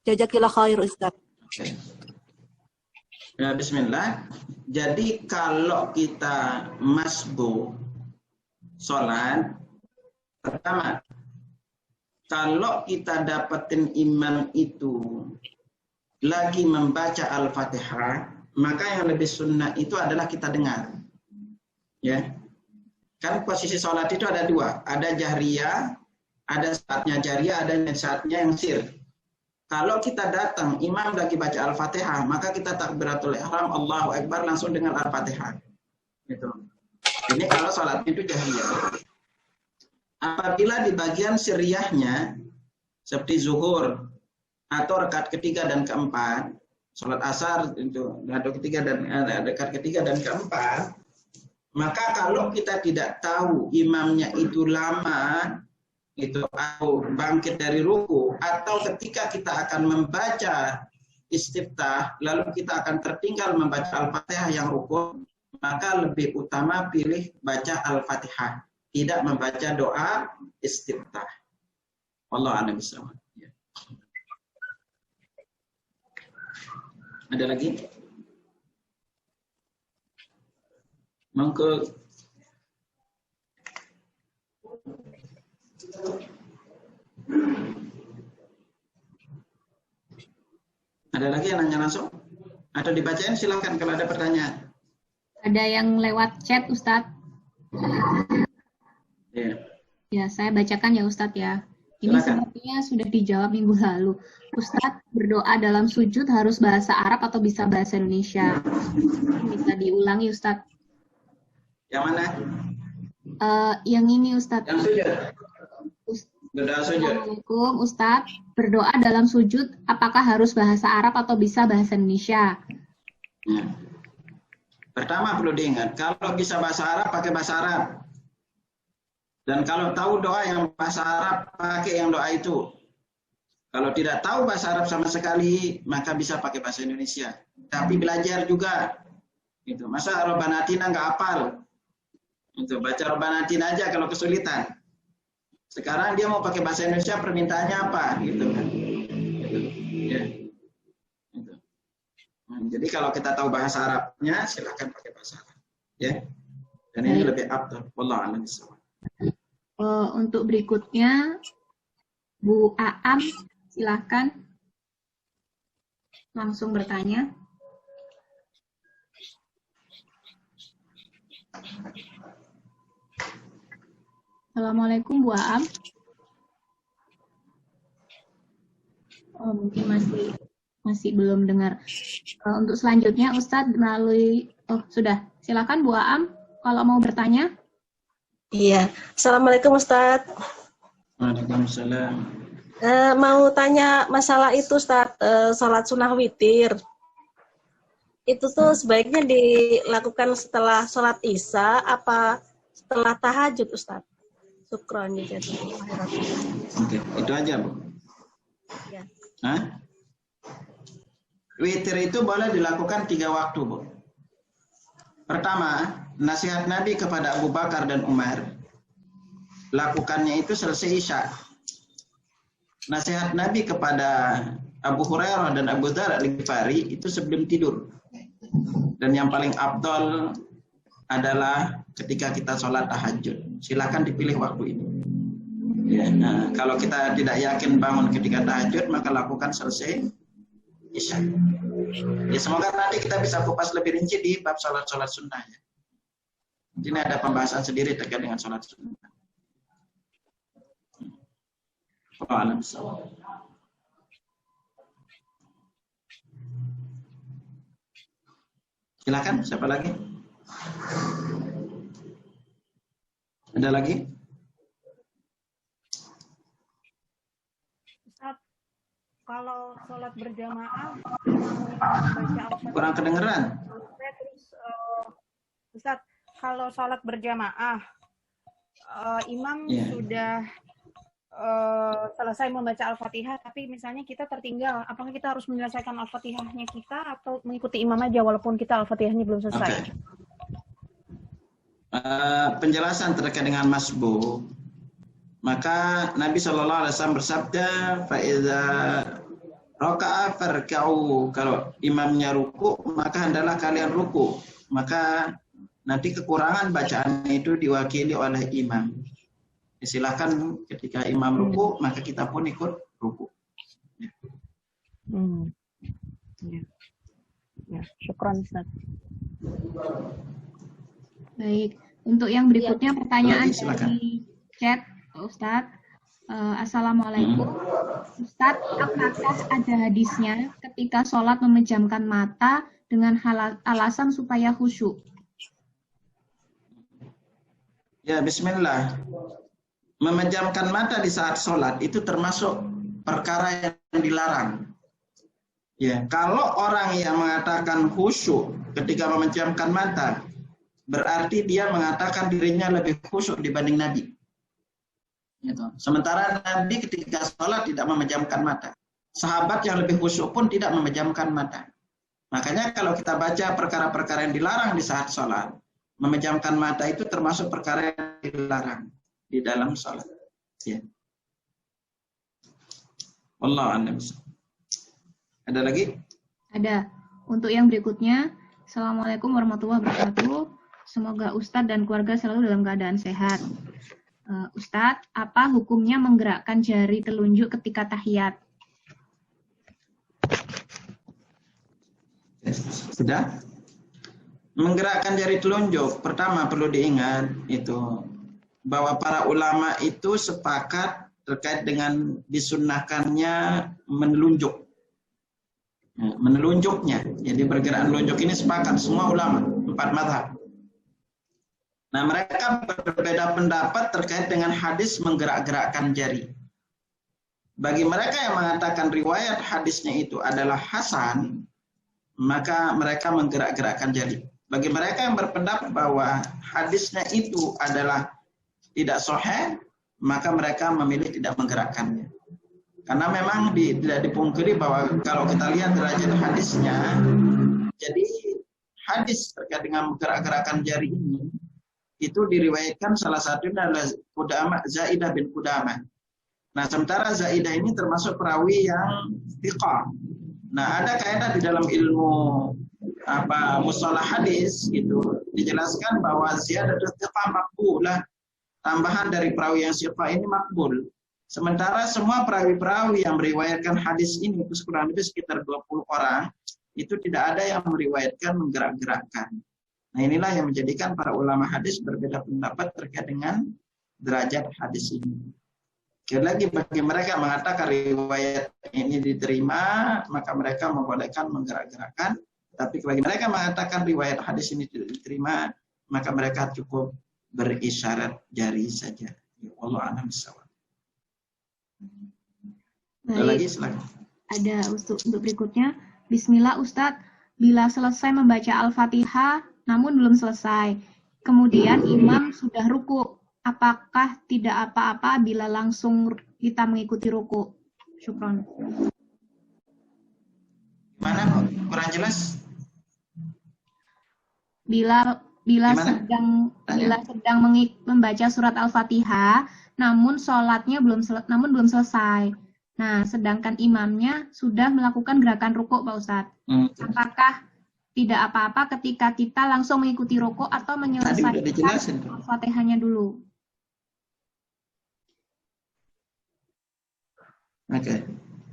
Jazakillah khair Ustadz. Okay. Ya, bismillah. Jadi kalau kita masbu sholat, pertama, kalau kita dapetin imam itu lagi membaca Al-Fatihah, maka yang lebih sunnah itu adalah kita dengar. Ya. Kan posisi sholat itu ada 2, ada jahriyah, ada saatnya jahriyah, ada saatnya yang sir. Kalau kita datang, imam lagi baca Al-Fatihah, maka kita takbiratul ihram, Allahu Akbar, langsung dengan Al-Fatihah. Gitu. Ini kalau sholat itu jahriyah. Apabila di bagian siriyahnya, seperti zuhur, atau rakaat ketiga dan keempat, sholat asar itu rakaat ketiga dan keempat, maka kalau kita tidak tahu imamnya itu lama, itu atau bangkit dari ruku, atau ketika kita akan membaca istiftah, lalu kita akan tertinggal membaca Al-Fatihah yang ruku, maka lebih utama pilih baca Al-Fatihah, tidak membaca doa istiftah. Wallahu a'lam bishawab. Ada lagi? Mangke. Ada lagi yang nanya langsung? Atau dibacain silakan kalau ada pertanyaan. Ada yang lewat chat Ustadz. Ya, saya bacakan ya Ustadz ya. Ini sepertinya sudah dijawab minggu lalu. Ustadz, berdoa dalam sujud harus bahasa Arab atau bisa bahasa Indonesia? Bisa diulangi Ustadz. Yang mana? Yang ini Ustadz. Yang sujud. Berdoa sujud. Assalamualaikum Ustadz, berdoa dalam sujud apakah harus bahasa Arab atau bisa bahasa Indonesia? Ya. Pertama perlu diingat, kalau bisa bahasa Arab pakai bahasa Arab. Dan kalau tahu doa yang bahasa Arab, pakai yang doa itu. Kalau tidak tahu bahasa Arab sama sekali, maka bisa pakai bahasa Indonesia. Tapi belajar juga. Gitu. Masa Robbana Atina nggak hafal? Itu baca Robbana Atina aja kalau kesulitan. Sekarang dia mau pakai bahasa Indonesia, permintaannya apa? Gitu kan. Gitu. Ya. Gitu. Jadi kalau kita tahu bahasa Arabnya, silakan pakai bahasa Arab. Ya. Dan ini lebih afdal. Wallahu a'lam bishawab. Untuk berikutnya, Bu Aam, silahkan langsung bertanya. Assalamualaikum Bu Aam. Oh, mungkin masih belum dengar. Untuk selanjutnya Ustadz melalui sudah. Silakan Bu Aam kalau mau bertanya. Iya. Assalamualaikum Ustadz. Waalaikumsalam. Mau tanya masalah itu Ustadz, sholat sunnah witir. Itu tuh sebaiknya dilakukan setelah sholat isya apa setelah tahajud Ustadz? Syukron ya. Oke, itu aja Bu. Ya. Hah? Witir itu boleh dilakukan 3 waktu Bu. Pertama, nasihat Nabi kepada Abu Bakar dan Umar, lakukannya itu selesai isya. Nasihat Nabi kepada Abu Hurairah dan Abu Dzar Al-Ghifari itu sebelum tidur. Dan yang paling afdal adalah ketika kita sholat tahajud. Silakan dipilih waktu ini. Ya, nah, kalau kita tidak yakin bangun ketika tahajud, maka lakukan selesai isya. Ya, semoga nanti kita bisa kupas lebih rinci di bab sholat-sholat sunnah. Ya. Ini ada pembahasan sendiri terkait dengan sholat sunnah. Silakan, siapa lagi? Ada lagi? Ustaz, kalau sholat berjamaah baca Al-Fatihah. Kurang kedengeran. Terus Ustaz, kalau sholat berjamaah imam sudah selesai membaca Al-Fatihah, tapi misalnya kita tertinggal, apakah kita harus menyelesaikan Al-Fatihahnya kita atau mengikuti imam aja walaupun kita Al-Fatihahnya belum selesai? Okay. Penjelasan terkait dengan masbuk, maka Nabi SAW bersabda, "Faiza raka'a farka'u." Kalau imamnya ruku, maka hendaklah kalian ruku. Maka nanti kekurangan bacaan itu diwakili oleh imam. Silahkan ketika imam ruku, maka kita pun ikut ruku. Ya, syukran Ustaz. Baik, untuk yang berikutnya pertanyaan silakan. dari chat Ustadz. Assalamualaikum. Ustadz, apakah ada hadisnya ketika sholat memejamkan mata dengan alasan supaya khusyuk? Ya, bismillah. Memejamkan mata di saat sholat itu termasuk perkara yang dilarang. Ya, kalau orang yang mengatakan khusyuk ketika memejamkan mata, berarti dia mengatakan dirinya lebih khusyuk dibanding Nabi. Gitu. Sementara Nabi ketika sholat tidak memejamkan mata. Sahabat yang lebih khusyuk pun tidak memejamkan mata. Makanya kalau kita baca perkara-perkara yang dilarang di saat sholat, memejamkan mata itu termasuk perkara yang dilarang di dalam sholat. Ya. Wallahu a'lam. Ada lagi? Ada. Untuk yang berikutnya, Assalamualaikum warahmatullahi wabarakatuh. Semoga Ustadz dan keluarga selalu dalam keadaan sehat. Ustadz, apa hukumnya menggerakkan jari telunjuk ketika tahiyat? Sudah? Menggerakkan jari telunjuk, pertama perlu diingat itu bahwa para ulama itu sepakat terkait dengan disunnahkannya menelunjuk. Menelunjuknya. Jadi pergerakan telunjuk ini sepakat semua ulama, 4 mazhab. Nah, mereka berbeda pendapat terkait dengan hadis menggerak-gerakkan jari. Bagi mereka yang mengatakan riwayat hadisnya itu adalah hasan, maka mereka menggerak-gerakkan jari. Bagi mereka yang berpendapat bahwa hadisnya itu adalah tidak sahih, maka mereka memilih tidak menggerakkannya. Karena memang tidak dipungkiri bahwa kalau kita lihat derajat hadisnya, jadi hadis terkait dengan menggerak-gerakkan jari ini, itu diriwayatkan salah satunya adalah Qudamah, Zaidah bin Qudamah. Nah, sementara Zaidah ini termasuk perawi yang thiqah. Nah, ada kaidah di dalam ilmu mustalah hadis itu dijelaskan bahwa ziyadatul thiqah maqbulah. Tambahan dari perawi yang thiqah ini makbul. Sementara semua perawi-perawi yang meriwayatkan hadis ini itu kurang lebih sekitar 20 orang, itu tidak ada yang meriwayatkan menggerak-gerakkan. Nah, inilah yang menjadikan para ulama hadis berbeda pendapat terkait dengan derajat hadis ini. Sekali lagi, bagi mereka mengatakan riwayat ini diterima, maka mereka membolehkan menggerak-gerakkan. Tapi bagi mereka mengatakan riwayat hadis ini tidak diterima, maka mereka cukup berisyarat jari saja. Allah a'lam bishawab. Ada lagi, silakan. Ada untuk berikutnya. Bismillah Ustadz, bila selesai membaca Al-Fatihah namun belum selesai, kemudian imam sudah ruku, apakah tidak apa-apa bila langsung kita mengikuti ruku? Syukron. Mana kurang jelas? Bila sedang membaca surat Al-Fatihah namun sholatnya belum selesai. Nah, sedangkan imamnya sudah melakukan gerakan rukuk, Pak Ustadz. Apakah tidak apa-apa ketika kita langsung mengikuti rukuk atau menyelesaikan Al-Fatihahnya dulu? Oke.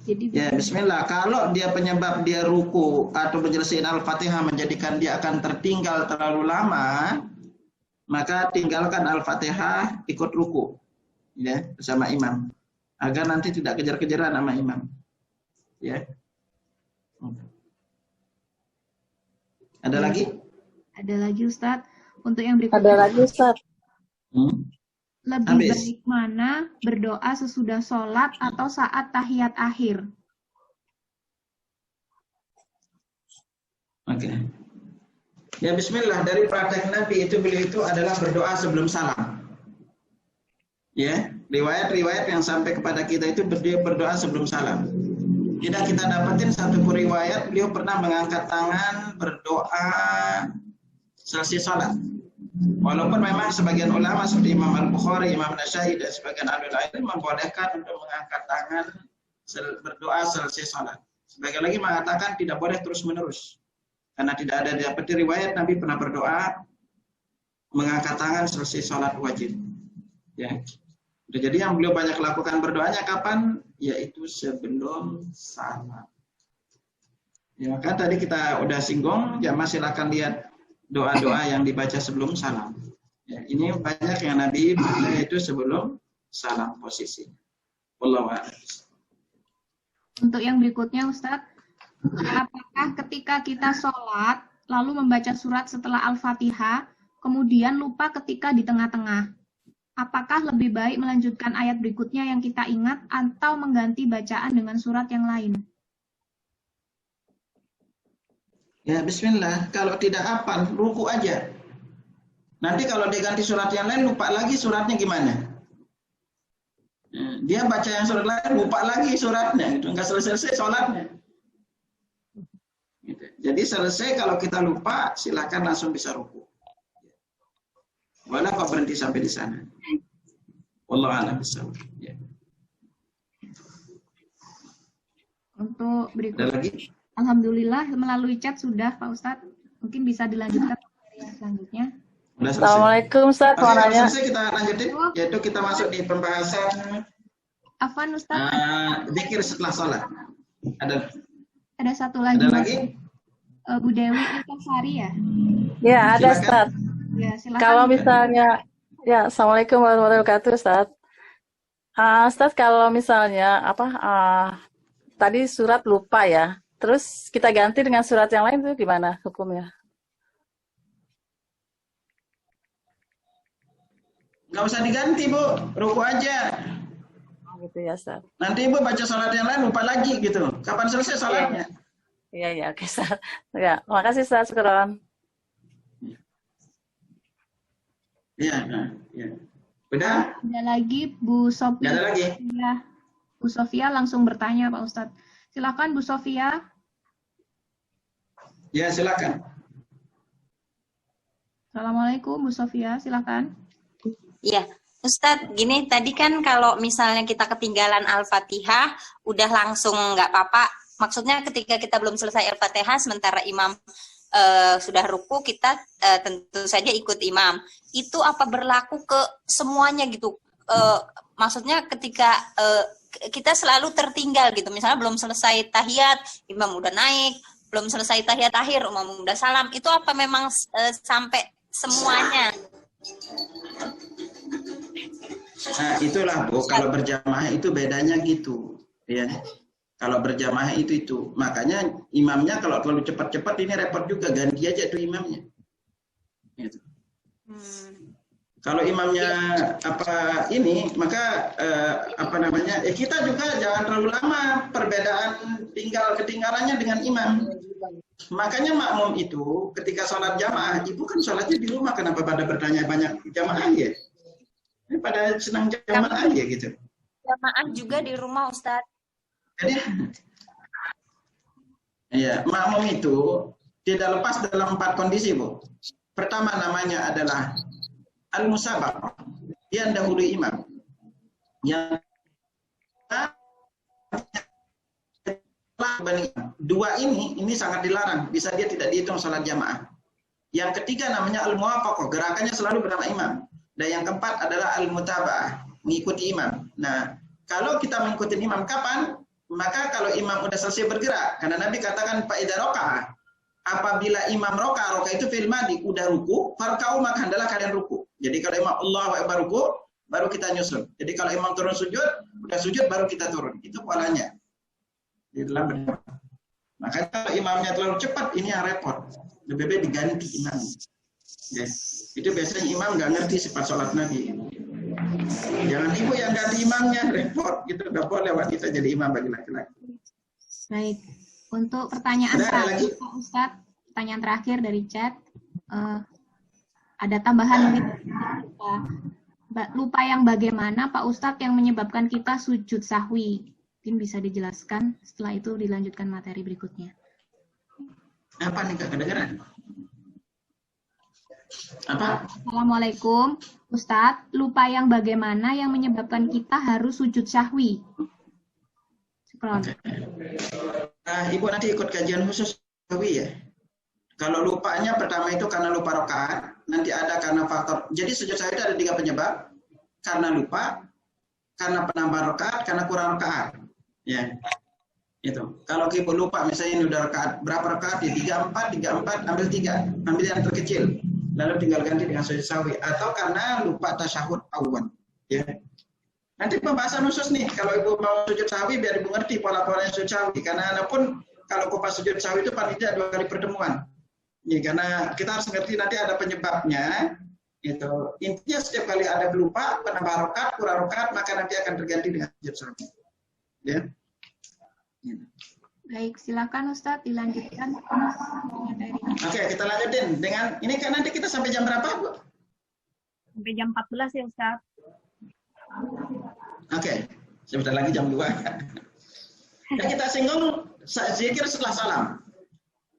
Jadi Ya, bismillah. Kalau dia penyebab dia ruku atau menyelesaikan Al-Fatihah menjadikan dia akan tertinggal terlalu lama, maka tinggalkan Al-Fatihah, ikut ruku. Ya, bersama imam. Agar nanti tidak kejar-kejaran sama imam. Ya. Ada lagi? Ada lagi Ustadz. Untuk yang berikutnya. Ada lagi Ustadz. Lebih baik mana berdoa sesudah sholat atau saat tahiyat akhir? Oke. Ya, bismillah. Dari praktek Nabi itu beliau itu adalah berdoa sebelum salam. Ya, riwayat-riwayat yang sampai kepada kita itu beliau berdoa sebelum salam. Tidak kita dapatin satu riwayat beliau pernah mengangkat tangan berdoa selesai salat. Walaupun memang sebagian ulama seperti Imam Al-Bukhari, Imam Nasyai dan sebagian ahli ilmu membolehkan untuk mengangkat tangan berdoa selesai salat. Sebagian lagi mengatakan tidak boleh terus-menerus. Karena tidak ada dapat riwayat Nabi pernah berdoa mengangkat tangan selesai salat wajib. Ya. Jadi yang beliau banyak lakukan berdoanya kapan? Yaitu sebelum salam. Ya, maka tadi kita udah singgung, jamaah silakan lihat doa-doa yang dibaca sebelum salam. Ya, ini banyak yang Nabi baca itu sebelum salam posisi. Wallahu a'lam. Untuk yang berikutnya Ustadz, apakah ketika kita sholat lalu membaca surat setelah Al-Fatihah, kemudian lupa ketika di tengah-tengah? Apakah lebih baik melanjutkan ayat berikutnya yang kita ingat atau mengganti bacaan dengan surat yang lain? Ya, bismillah. Kalau tidak hafal, ruku aja. Nanti kalau diganti surat yang lain, lupa lagi suratnya gimana? Dia baca yang surat lain, lupa lagi suratnya. Gitu. Nggak selesai sholatnya. Gitu. Jadi selesai kalau kita lupa, silakan langsung bisa ruku. Walau kok berhenti sampai di sana. Wallahu a'lam bishawab. Ya. Untuk berikutnya. Ada lagi? Alhamdulillah melalui chat sudah Pak Ustadz. Mungkin bisa dilanjutkan yang selanjutnya. Assalamualaikum Ustadz. Mau nanya. Selesai kita lanjutin, yaitu kita masuk di pembahasan Afwan Ustadz. zikir setelah sholat. Ada satu lagi. Ada lagi? Bu Dewi Intasari ya? Ya, ada Ustadz. Ya, silakan. Kalau misalnya, ya, Assalamualaikum warahmatullahi wabarakatuh, Ustadz. Ustadz, kalau misalnya tadi surat lupa ya, terus kita ganti dengan surat yang lain itu gimana hukumnya? Nggak usah diganti, Bu. Ruku aja. Gitu ya, Ustadz. Nanti Ibu baca salat yang lain lupa lagi gitu. Kapan selesai salatnya? Iya, oke, Ustadz. Ya, makasih, Ustadz. Syukron. Iya, ya. Udah? Ada lagi Bu Sofia. Ada lagi? Ya. Bu Sofia langsung bertanya Pak Ustadz. Silakan Bu Sofia. Ya, silakan. Assalamualaikum Bu Sofia, silakan. Iya, Ustadz, gini tadi kan kalau misalnya kita ketinggalan Al-Fatihah, udah langsung nggak apa-apa. Maksudnya ketika kita belum selesai Al-Fatihah, sementara imam sudah ruku, kita tentu saja ikut imam. Itu apa berlaku ke semuanya gitu? maksudnya ketika kita selalu tertinggal gitu, misalnya belum selesai tahiyat, imam udah naik, belum selesai tahiyat akhir, imam udah salam, itu apa memang sampai semuanya? Nah, itulah Bu, kalau berjamaah itu bedanya gitu, ya. Kalau berjamaah itu. Makanya imamnya kalau terlalu cepat-cepat ini repot juga, ganti aja tuh imamnya. Gitu. Kalau imamnya maka kita juga jangan terlalu lama perbedaan ketinggalannya dengan imam. Makanya makmum itu ketika sholat jamaah, ibu kan sholatnya di rumah, kenapa pada bertanya banyak jamaah ya? Ini pada senang jamaah ya gitu. Jamaah juga di rumah, Ustadz. Jadi, ya, makmum itu tidak lepas dalam 4 kondisi, Bu. Pertama namanya adalah al-musabaqah, dia dahului imam. Yang dua ini sangat dilarang, bisa dia tidak dihitung salat jamaah. Yang ketiga namanya al-muwafaqah, gerakannya selalu bersama imam. Dan yang keempat adalah al-mutaba'ah, mengikuti imam. Nah, kalau kita mengikuti imam kapan? Maka kalau imam udah selesai bergerak, karena Nabi katakan fa idza raka'a, apabila imam roka itu fil madi, udah ruku, farka'u, maka hendaklah kalian ruku. Jadi kalau imam Allahu akbar ruku, baru kita nyusul. Jadi kalau imam turun sujud, udah sujud baru kita turun. Itu polanya. Di dalam berjamaah. Makanya kalau imamnya terlalu cepat, ini yang repot. Lebih baik diganti imam. Yes. Itu biasanya imam nggak ngerti sifat sholat Nabi. Jangan ibu yang ganti imamnya, repot. Gitu nggak boleh wanita jadi imam bagi laki-laki. Baik. Untuk pertanyaan terakhir, Pak Ustadz, pertanyaan terakhir dari chat, ada tambahan lupa yang bagaimana Pak Ustadz yang menyebabkan kita sujud sahwi? Mungkin bisa dijelaskan, setelah itu dilanjutkan materi berikutnya. Apa nih, Kak, kedengeran? Apa? Assalamualaikum, Ustadz, lupa yang bagaimana yang menyebabkan kita harus sujud sahwi? Okay. Nah, Ibu nanti ikut kajian khusus sahwi ya. Kalau lupanya pertama itu karena lupa rakaat, nanti ada karena faktor. Jadi sujud sahwi itu ada 3 penyebab. Karena lupa, karena penambah rakaat, karena kurang rakaat. Ya. Itu. Kalau Ibu lupa misalnya ini udah rakaat, berapa rakaat? Ya 3, 4, ambil 3. Ambil yang terkecil. Lalu tinggal ganti dengan sujud sahwi, atau karena lupa tasyahud awal. Ya. Nanti pembahasan khusus nih, kalau Ibu mau sujud sahwi biar Ibu ngerti pola-polanya sujud sahwi. Karena pun kalau kupas sujud sahwi itu paling tidak 2 kali pertemuan. Ya, karena kita harus ngerti nanti ada penyebabnya. Itu intinya setiap kali ada lupa, penambah rakaat, kurang rakaat, maka nanti akan terganti dengan sujud sahwi. Ya. Baik, silakan Ustadz dilanjutkan. Oke, kita lanjutin dengan ini kan nanti kita sampai jam berapa, Bu? Sampai jam 14 ya, Ustadz. Oke, sebentar lagi jam 2. Dan kita singgung zikir setelah salam.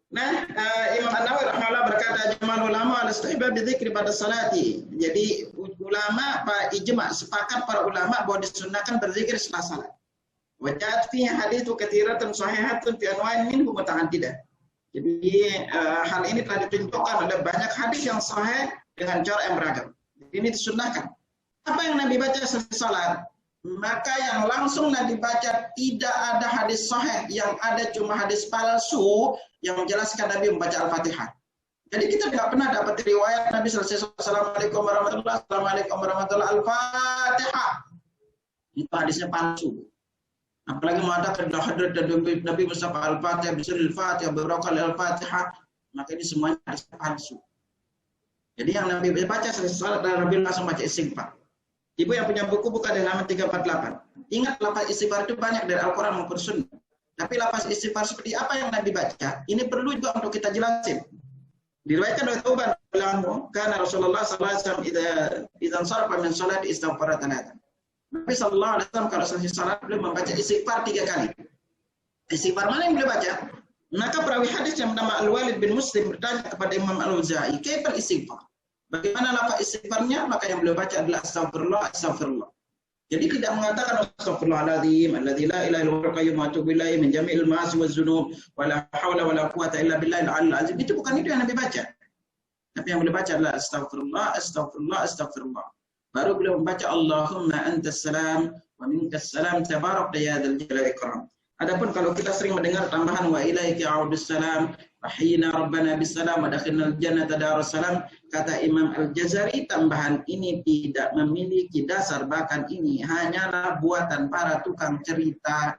Nah, Imam An-Nawawi rahimahullah berkata, "Jamal ulama al-istihbab bidzikri pada salati." Jadi ulama ijma, sepakat para ulama bahwa disunahkan berzikir setelah salat. Wajat fi haditsu katsiratun sahihatun fi anwa'in minhu muta'addidah. Jadi hal ini telah ditunjukkan oleh banyak hadis yang sahih dengan cara yang beragam. Ini disunahkan. Apa yang Nabi baca selesai salat? Maka yang langsung Nabi baca tidak ada hadis sahih, yang ada cuma hadis palsu yang menjelaskan Nabi membaca Al-Fatihah. Jadi kita tidak pernah dapat riwayat Nabi selesai Assalamualaikum warahmatullahi wabarakatuh, Assalamualaikum warahmatullahi wabarakatuh, Al-Fatihah. Itu hadisnya palsu. Apalagi mengatakan hadrat Nabi Mustafa Al-Fatihah, bismillahil Fatihah, barakal Al-Fatihah, maka ini semuanya hadis palsu. Jadi yang Nabi baca selesai salat dan Nabi langsung baca istighfar. Ibu yang punya buku buka di halaman 348. Ingat lafaz istighfar itu banyak dari Al-Quran maupun Sunnah. Tapi lafaz istighfar seperti apa yang Nabi baca, ini perlu juga untuk kita jelasin. Diriwayatkan oleh Tauban karena Rasulullah SAW idzan sarafa min salat istighfar thalathan. Nabi SAW kalau selesai salat beliau membaca istighfar 3 kali. Istighfar mana yang beliau baca? Maka perawi hadis yang bernama Al-Walid bin Muslim bertanya kepada Imam Al-Auza'i, "Kaifal istighfar?" Bagaimana lafaz istighfarnya? Maka yang beliau baca adalah astagfirullah, astagfirullah. Jadi tidak mengatakan astagfirullahaladzim, alladzi la ilaha illa huwal qayyum wa atubu ilaihi min jami'il ma'asi waz dzunub wa la haula wa la quwwata illa billahil aliyyil azim. Itu bukan itu yang Nabi baca. Tapi yang beliau baca adalah astagfirullah, astagfirullah, astagfirullah. Baru beliau membaca Allahumma antas salam wa minkas salam tabarak ya dzal jalali ikram. Adapun kalau kita sering mendengar tambahan wa ilaika a'udus salam wa hina rabbana bisalam wa dakhilnal jannata darussalam, kata Imam Al-Jazari, tambahan ini tidak memiliki dasar, bahkan ini hanyalah buatan para tukang cerita.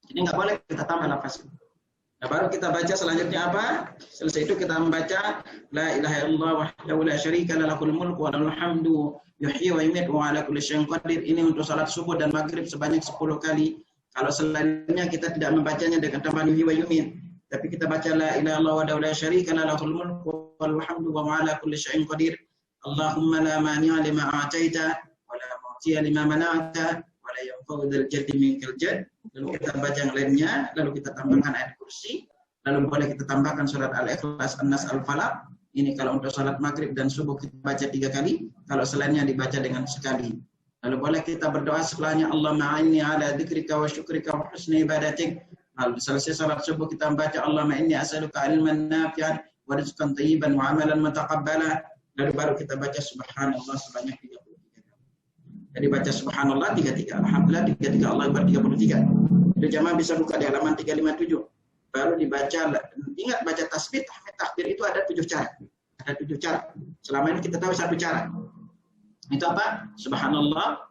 Jadi nggak boleh kita tambah lafaz. Nah, baru kita baca selanjutnya apa? Selesai itu kita membaca la ilaha illallah wahdahu la syarika lahu lahul mulku wa lahul hamdu yuhyi wa yumiitu wa ala kulli syai'in qadir. Ini untuk salat subuh dan maghrib sebanyak 10 kali. Kalau selainnya kita tidak membacanya dengan tambahan yuhyi wa yumiit, tapi kita baca la ilaha illallah wahdahu la syarika lahu lahul mulku wa lahul hamdu wa ala kulli syai'in qadir. Allahumma la mani'a lima a'taita wa la mu'tiya lima mana'ta wa la yanfa'u dzal jaddi minkal jadd. Lalu kita baca yang lainnya, lalu kita tambahkan ayat kursi, lalu boleh kita tambahkan surat Al-Ikhlas, An-Nas, Al-Falaq. Ini kalau untuk salat maghrib dan subuh kita baca 3 kali, kalau selainnya dibaca dengan sekali. Lalu boleh kita berdoa setelahnya, Allahumma inni ala dzikrika wa syukrika wa husni ibadatik. Lalu selesai salat subuh kita membaca Allahumma inni as'aluka ilman nafi'an wa rizqan thayyiban wa amalan mutaqabbala. Lalu baru kita baca subhanallah sebanyak 33 kali. Jadi baca subhanallah 33, alhamdulillah 33, Allah Akbar 33. Jadi jamaah bisa buka di halaman 357. Baru dibaca, ingat baca tasbih, tahmid, takbir itu ada 7 cara. Ada 7 cara. Selama ini kita tahu 1 cara. Itu apa? Subhanallah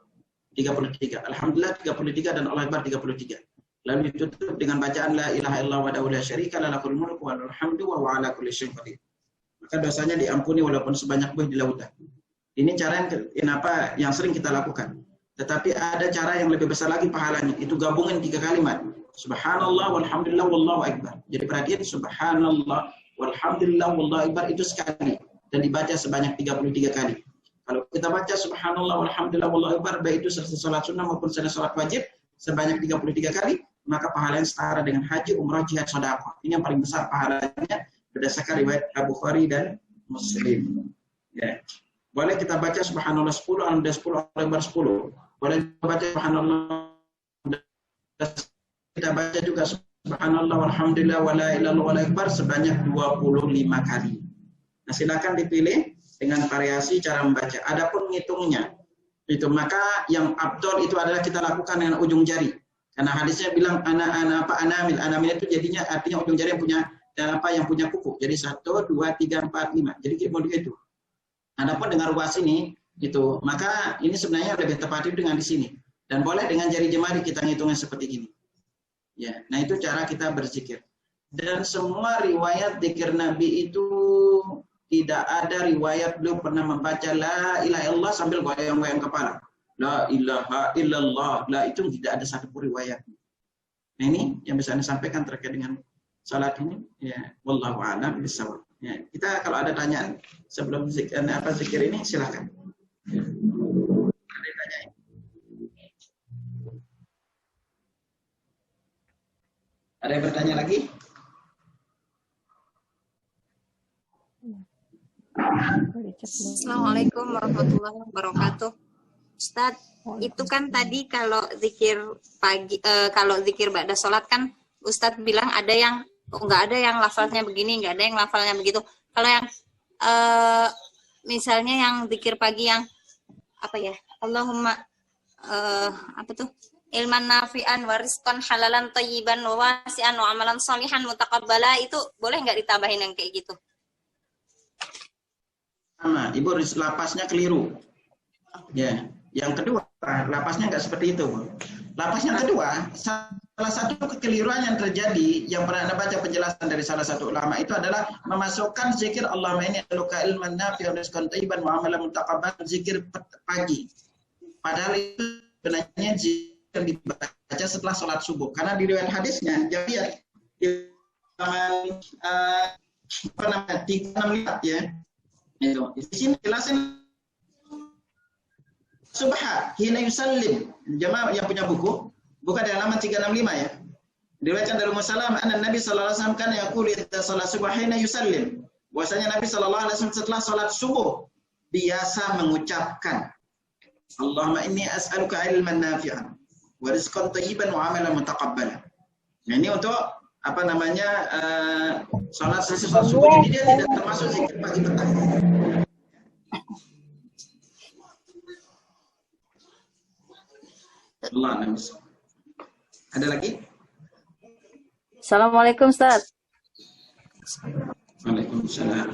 33, alhamdulillah 33, dan Allah Akbar 33. Lalu ditutup dengan bacaan la ilaha illallah wahdahu la syarika lahu lahul mulku wa lahul hamdu wa ala kulli syai'in qadir. Maka dosanya diampuni walaupun sebanyak buih di lautan. Ini cara yang sering kita lakukan. Tetapi ada cara yang lebih besar lagi pahalanya. Itu gabungin 3 kalimat. Subhanallah walhamdulillah wallahu akbar. Jadi perhatian, subhanallah walhamdulillah wallahu akbar itu sekali. Dan dibaca sebanyak 33 kali. Kalau kita baca subhanallah walhamdulillah wallahu akbar, baik itu selesai salat sunnah maupun selesai salat wajib sebanyak 33 kali, maka pahalanya setara dengan haji, umrah, jihad, sedekah. Ini yang paling besar pahalanya berdasarkan riwayat Abu Bukhari dan Muslim. Ya. Boleh kita baca subhanallah 10, alhamdulillah 10, Allah Akbar 10. Boleh kita baca subhanallah, kita baca juga subhanallah walhamdulillah wala ilaha illallah wala akbar sebanyak 25 kali. Nah, silakan dipilih dengan variasi cara membaca. Adapun ngitungnya itu, maka yang afdol itu adalah kita lakukan dengan ujung jari. Karena hadisnya bilang anamil itu jadinya artinya ujung jari yang punya kuku. Jadi 1, 2, 3, 4, 5. Jadi kemudian itu. Adapun dengan ruas ini itu, maka ini sebenarnya lebih tepat dengan di sini. Dan boleh dengan jari jemari kita ngitungnya seperti ini. Ya, nah itu cara kita berzikir. Dan semua riwayat zikir Nabi itu tidak ada riwayat beliau pernah membaca la ilaha illallah sambil goyang-goyang kepala. La ilaha illallah. La itu tidak ada satupun riwayat. Nah ini yang bisa Anda sampaikan terkait dengan salat ini. Ya, wallahu a'lam bishawab. Ya, kita kalau ada tanyaan sebelum zikir ini silakan. Ya. Ada yang tanyain? Ada yang bertanya lagi? Assalamualaikum warahmatullahi wabarakatuh. Ustadz, itu kan tadi kalau zikir pagi, kalau zikir ba'da sholat kan Ustadz bilang ada yang nggak ada yang lafalnya begini, nggak ada yang lafalnya begitu. Kalau yang misalnya yang zikir pagi yang apa ya, Allahumma apa tuh, ilman nafi'an wa rizqan halalan thayyiban wa wasi'an wa amalan sholihan mutaqabbala, itu boleh nggak ditambahin yang kayak gitu? Sama, Ibu lapasnya keliru. Ya, yang kedua lapasnya nggak seperti itu. Lapas yang kedua, salah satu kekeliruan yang terjadi yang pernah Anda baca penjelasan dari salah satu ulama itu adalah memasukkan zikir Allahumma inni as'aluka ilman nafi'an wa rizqan thayyiban wa amalan mutaqabbalan zikir pagi. Padahal itu sebenarnya zikir dibaca setelah sholat subuh. Karena di riwayat hadisnya Jabir di apa namanya 365 ya. Itu di sini jelasin subha hina yusallim. Jemaah yang punya buku buka di halaman 365 ya. Diriwayatkan dari Ummu Salamah anna Nabi sallallahu alaihi wasallam kana yaqulu idza shalat subha hina yusallim. Bahwasanya Nabi sallallahu alaihi wasallam setelah salat subuh biasa mengucapkan Allahumma inni as'aluka ilman nafi'an wa rizqan thayyiban wa amalan mutaqabbalan. Nah, ini untuk apa namanya salat subuh, jadi dia tidak termasuk zikir pagi petang. Allah alam. Ada lagi? Assalamualaikum Ustaz. Waalaikumsalam.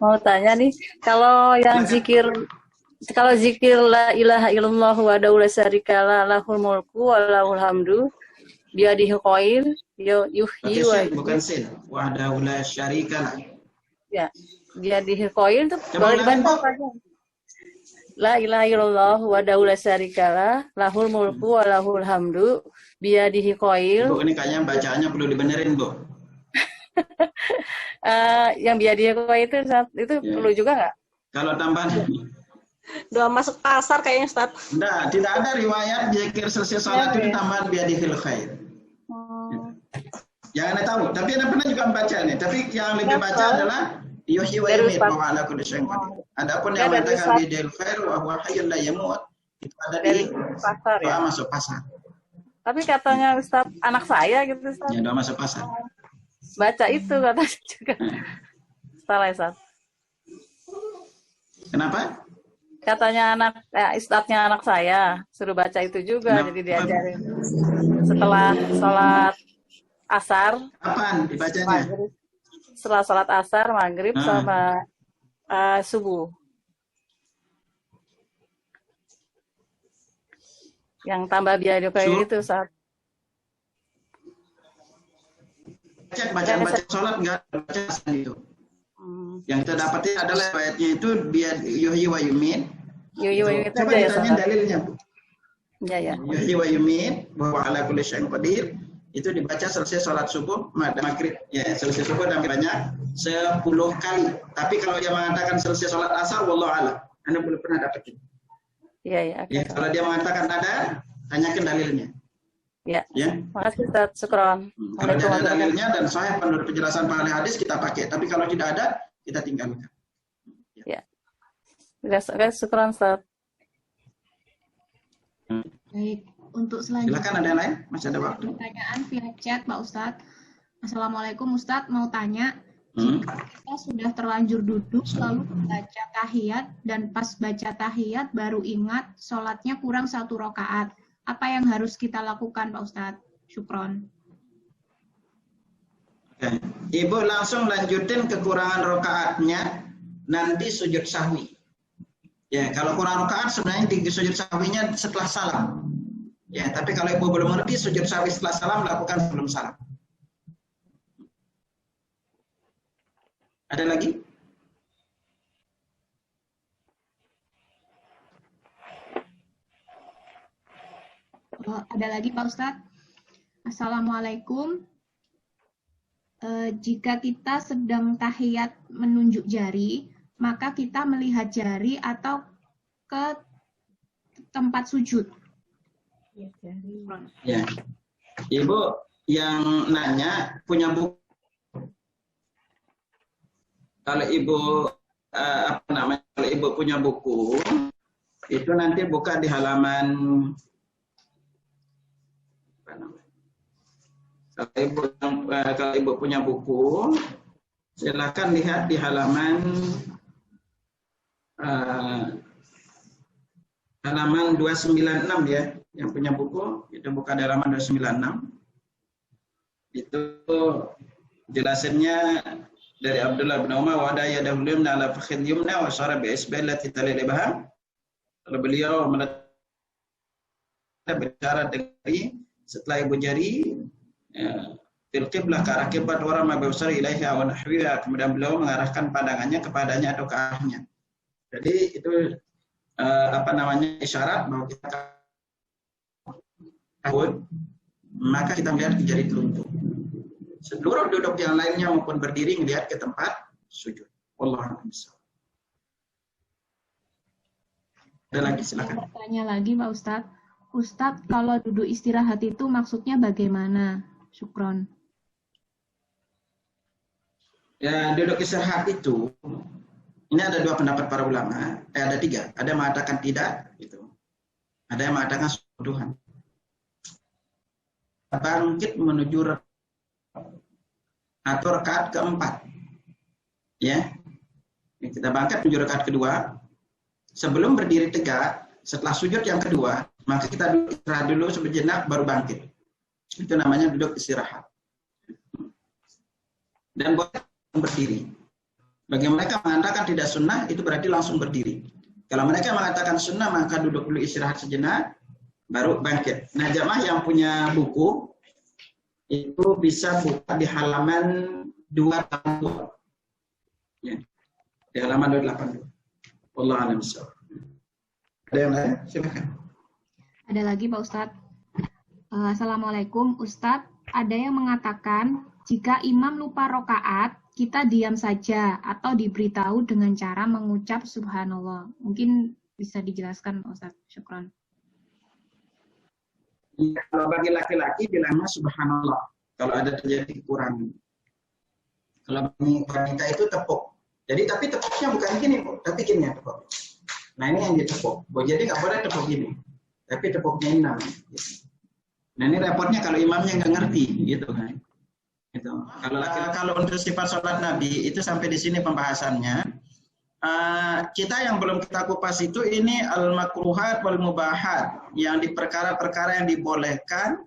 Mau tanya nih, kalau yang zikir la ilaha illallah wahdahu la syarikalah lahul mulku wa lahul hamdu biadihi khair yuhyi wa Bukan sin. Wahdahu la syarikalah. ya biadihi khair itu Coba boleh ulangi, dibantu Bu. aja. La ilaha illallah wahdahu la syarikalah lahul mulku wa lahul hamdu biadihi khair. Bu, ini kayaknya bacaannya perlu dibenerin, Bu. Yang biadihi khair itu Ya. perlu juga nggak? Kalau tambahan, Doa masuk pasar kayaknya Ustaz. enggak, tidak ada riwayat zikir selesai sholat itu tambahan biadihil khair. Yang Anda tahu, tapi Anda pernah juga membaca nih. Tapi yang lebih baca adalah yuhyi wa yumiit wa huwa ala kulli syai'in qadir. Adapun yang mengatakan biadihil khair wa huwa hayyun la yamut itu ada di Pasar ya. doa masuk pasar. Tapi katanya Ustaz, anak saya gitu Ustaz, Ya, doa masuk pasar. baca itu katanya juga. Salah ya Ustaz. Kenapa? Katanya Ustadznya anak saya suruh baca itu juga, Kenapa? jadi diajarin setelah sholat asar, Kapan dibacanya? maghrib, setelah sholat asar, maghrib sama subuh. Yang tambah biaya kayak itu Ustaz. Bacaan sholat enggak baca itu. Yang kita dapatin adalah ayatnya itu biar yuhyi wa yumiit. Yuhyi wa yumiit Coba aja ya, ditanya Ustaz. dalilnya, Bu. Ya. Yuhyi wa yumiit bahwa ala kulli syai'in qadir itu dibaca selesai sholat subuh, maghrib, ya selesai subuh dan banyak 10 kali. Tapi kalau dia mengatakan selesai sholat asar, wallahu a'lam. Anda belum pernah dapat itu. Iya. Ya, kalau dia mengatakan ada, tanyakan dalilnya. Ya. Ya. Makasih Ustaz, syukron. Kalau dia ada dalilnya dan sahih menurut penjelasan para ahli hadis kita pakai. Tapi kalau tidak ada, kita tinggalkan. Ya. Oke, syukron Ustaz. Baik, untuk selanjutnya. Silakan ada yang lain, masih ada waktu. Pertanyaan via chat Pak Ustadz. Assalamualaikum Ustadz, mau tanya, jika kita sudah terlanjur duduk lalu baca tahiyat dan pas baca tahiyat baru ingat sholatnya kurang 1 rakaat, apa yang harus kita lakukan Pak Ustadz? Syukron. Oke. Ibu langsung lanjutin kekurangan rakaatnya, nanti sujud sahwi. Ya, kalau kurang rakaat sebenarnya di sujud sahwinya setelah salam. Ya, tapi kalau ibu belum mengerti sujud sahwi setelah salam, lakukan sebelum salam. Ada lagi? Ada lagi Pak Ustadz. Assalamualaikum. Jika kita sedang tahiyat menunjuk jari, maka kita melihat jari atau ke tempat sujud. Ya. Ibu yang nanya punya buku. Kalau ibu kalau ibu punya buku, itu nanti buka di halaman kalau ibu punya buku, silakan lihat di halaman 296 ya. Yang punya buku itu buka di halaman 296. Itu jelasannya dari Abdullah bin Umar, wa ada yadahu yumna ala fakhidh yumna wa syara bi isba'i allati talilibaha. Kalau beliau berbicara dari setelah ibu jari fil qiblah ke arah kiblat wa rama bi usari ilaiha wa nahwiha, kemudian beliau mengarahkan pandangannya kepadanya atau ke arahnya. Jadi itu isyarat bahwa kita tahun maka kita melihat ke jari telunjuk. Seluruh duduk yang lainnya maupun berdiri melihat ke tempat sujud. Wallahu a'lam. Ada lagi, silakan. Bertanya lagi Pak Ustadz. Ustadz, kalau duduk istirahat itu maksudnya bagaimana? Syukron. Ya, duduk istirahat itu, ini ada 2 pendapat para ulama. Ada 3. Ada yang mengatakan tidak, gitu. Ada yang mengatakan Tuhan. Bangkit menuju atau rakaat keempat. Ya. Kita bangkit menuju rakaat kedua. Sebelum berdiri tegak, setelah sujud yang kedua, maka kita duduk istirahat dulu sejenak baru bangkit. Itu namanya duduk istirahat. Dan boleh berdiri. Bagi mereka mengatakan tidak sunnah, itu berarti langsung berdiri. Kalau mereka mengatakan sunnah, maka duduk dulu istirahat sejenak, baru bangkit. Nah, jamaah yang punya buku, itu bisa buka di halaman 282. Ya, di halaman 282. Wallahu a'lam bishawab. Ada yang lain? Silakan. Ada lagi Pak Ustadz. Assalamualaikum Ustadz. Ada yang mengatakan jika imam lupa rokaat, kita diam saja atau diberitahu dengan cara mengucap subhanallah. Mungkin bisa dijelaskan Pak Ustadz. Syukran. Ya, kalau bagi laki-laki bilangnya subhanallah. Kalau ada terjadi kekurangan. Kalau bagi wanita itu tepuk. Jadi tapi tepuknya bukan gini, Bu, tapi gini ya tepuk. Nah ini yang ditepuk. Jadi nggak boleh tepuk gini. Tapi tepuknya ini namanya. Nah ini repotnya kalau imamnya nggak ngerti, gitu kan. Gitu. Kalau untuk sifat sholat Nabi itu sampai di sini pembahasannya. Kita yang belum kita kupas itu ini al-makruhat wal mubahat, yang di perkara-perkara yang dibolehkan,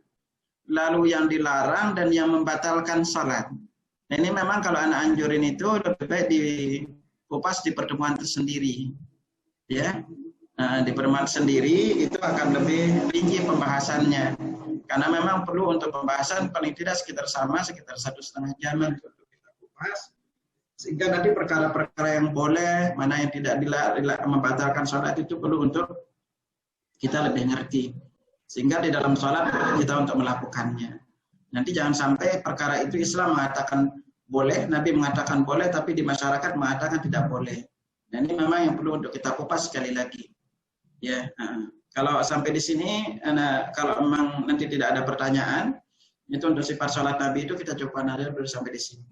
lalu yang dilarang dan yang membatalkan sholat. Nah, ini memang kalau anak anjurin itu lebih baik dikupas di pertemuan tersendiri, ya. Di pertemuan sendiri itu akan lebih rinci pembahasannya, karena memang perlu untuk pembahasan paling tidak sekitar 1,5 jam untuk kita kupas. Sehingga nanti perkara-perkara yang boleh, mana yang tidak membatalkan sholat itu perlu untuk kita lebih ngerti. Sehingga di dalam sholat boleh kita untuk melakukannya. Nanti jangan sampai perkara itu Islam mengatakan boleh, Nabi mengatakan boleh, tapi di masyarakat mengatakan tidak boleh. Dan ini memang yang perlu untuk kita kupas sekali lagi. Ya, kalau sampai di sini, kalau memang nanti tidak ada pertanyaan, itu untuk sifat sholat Nabi itu kita coba nanti dulu sampai di sini.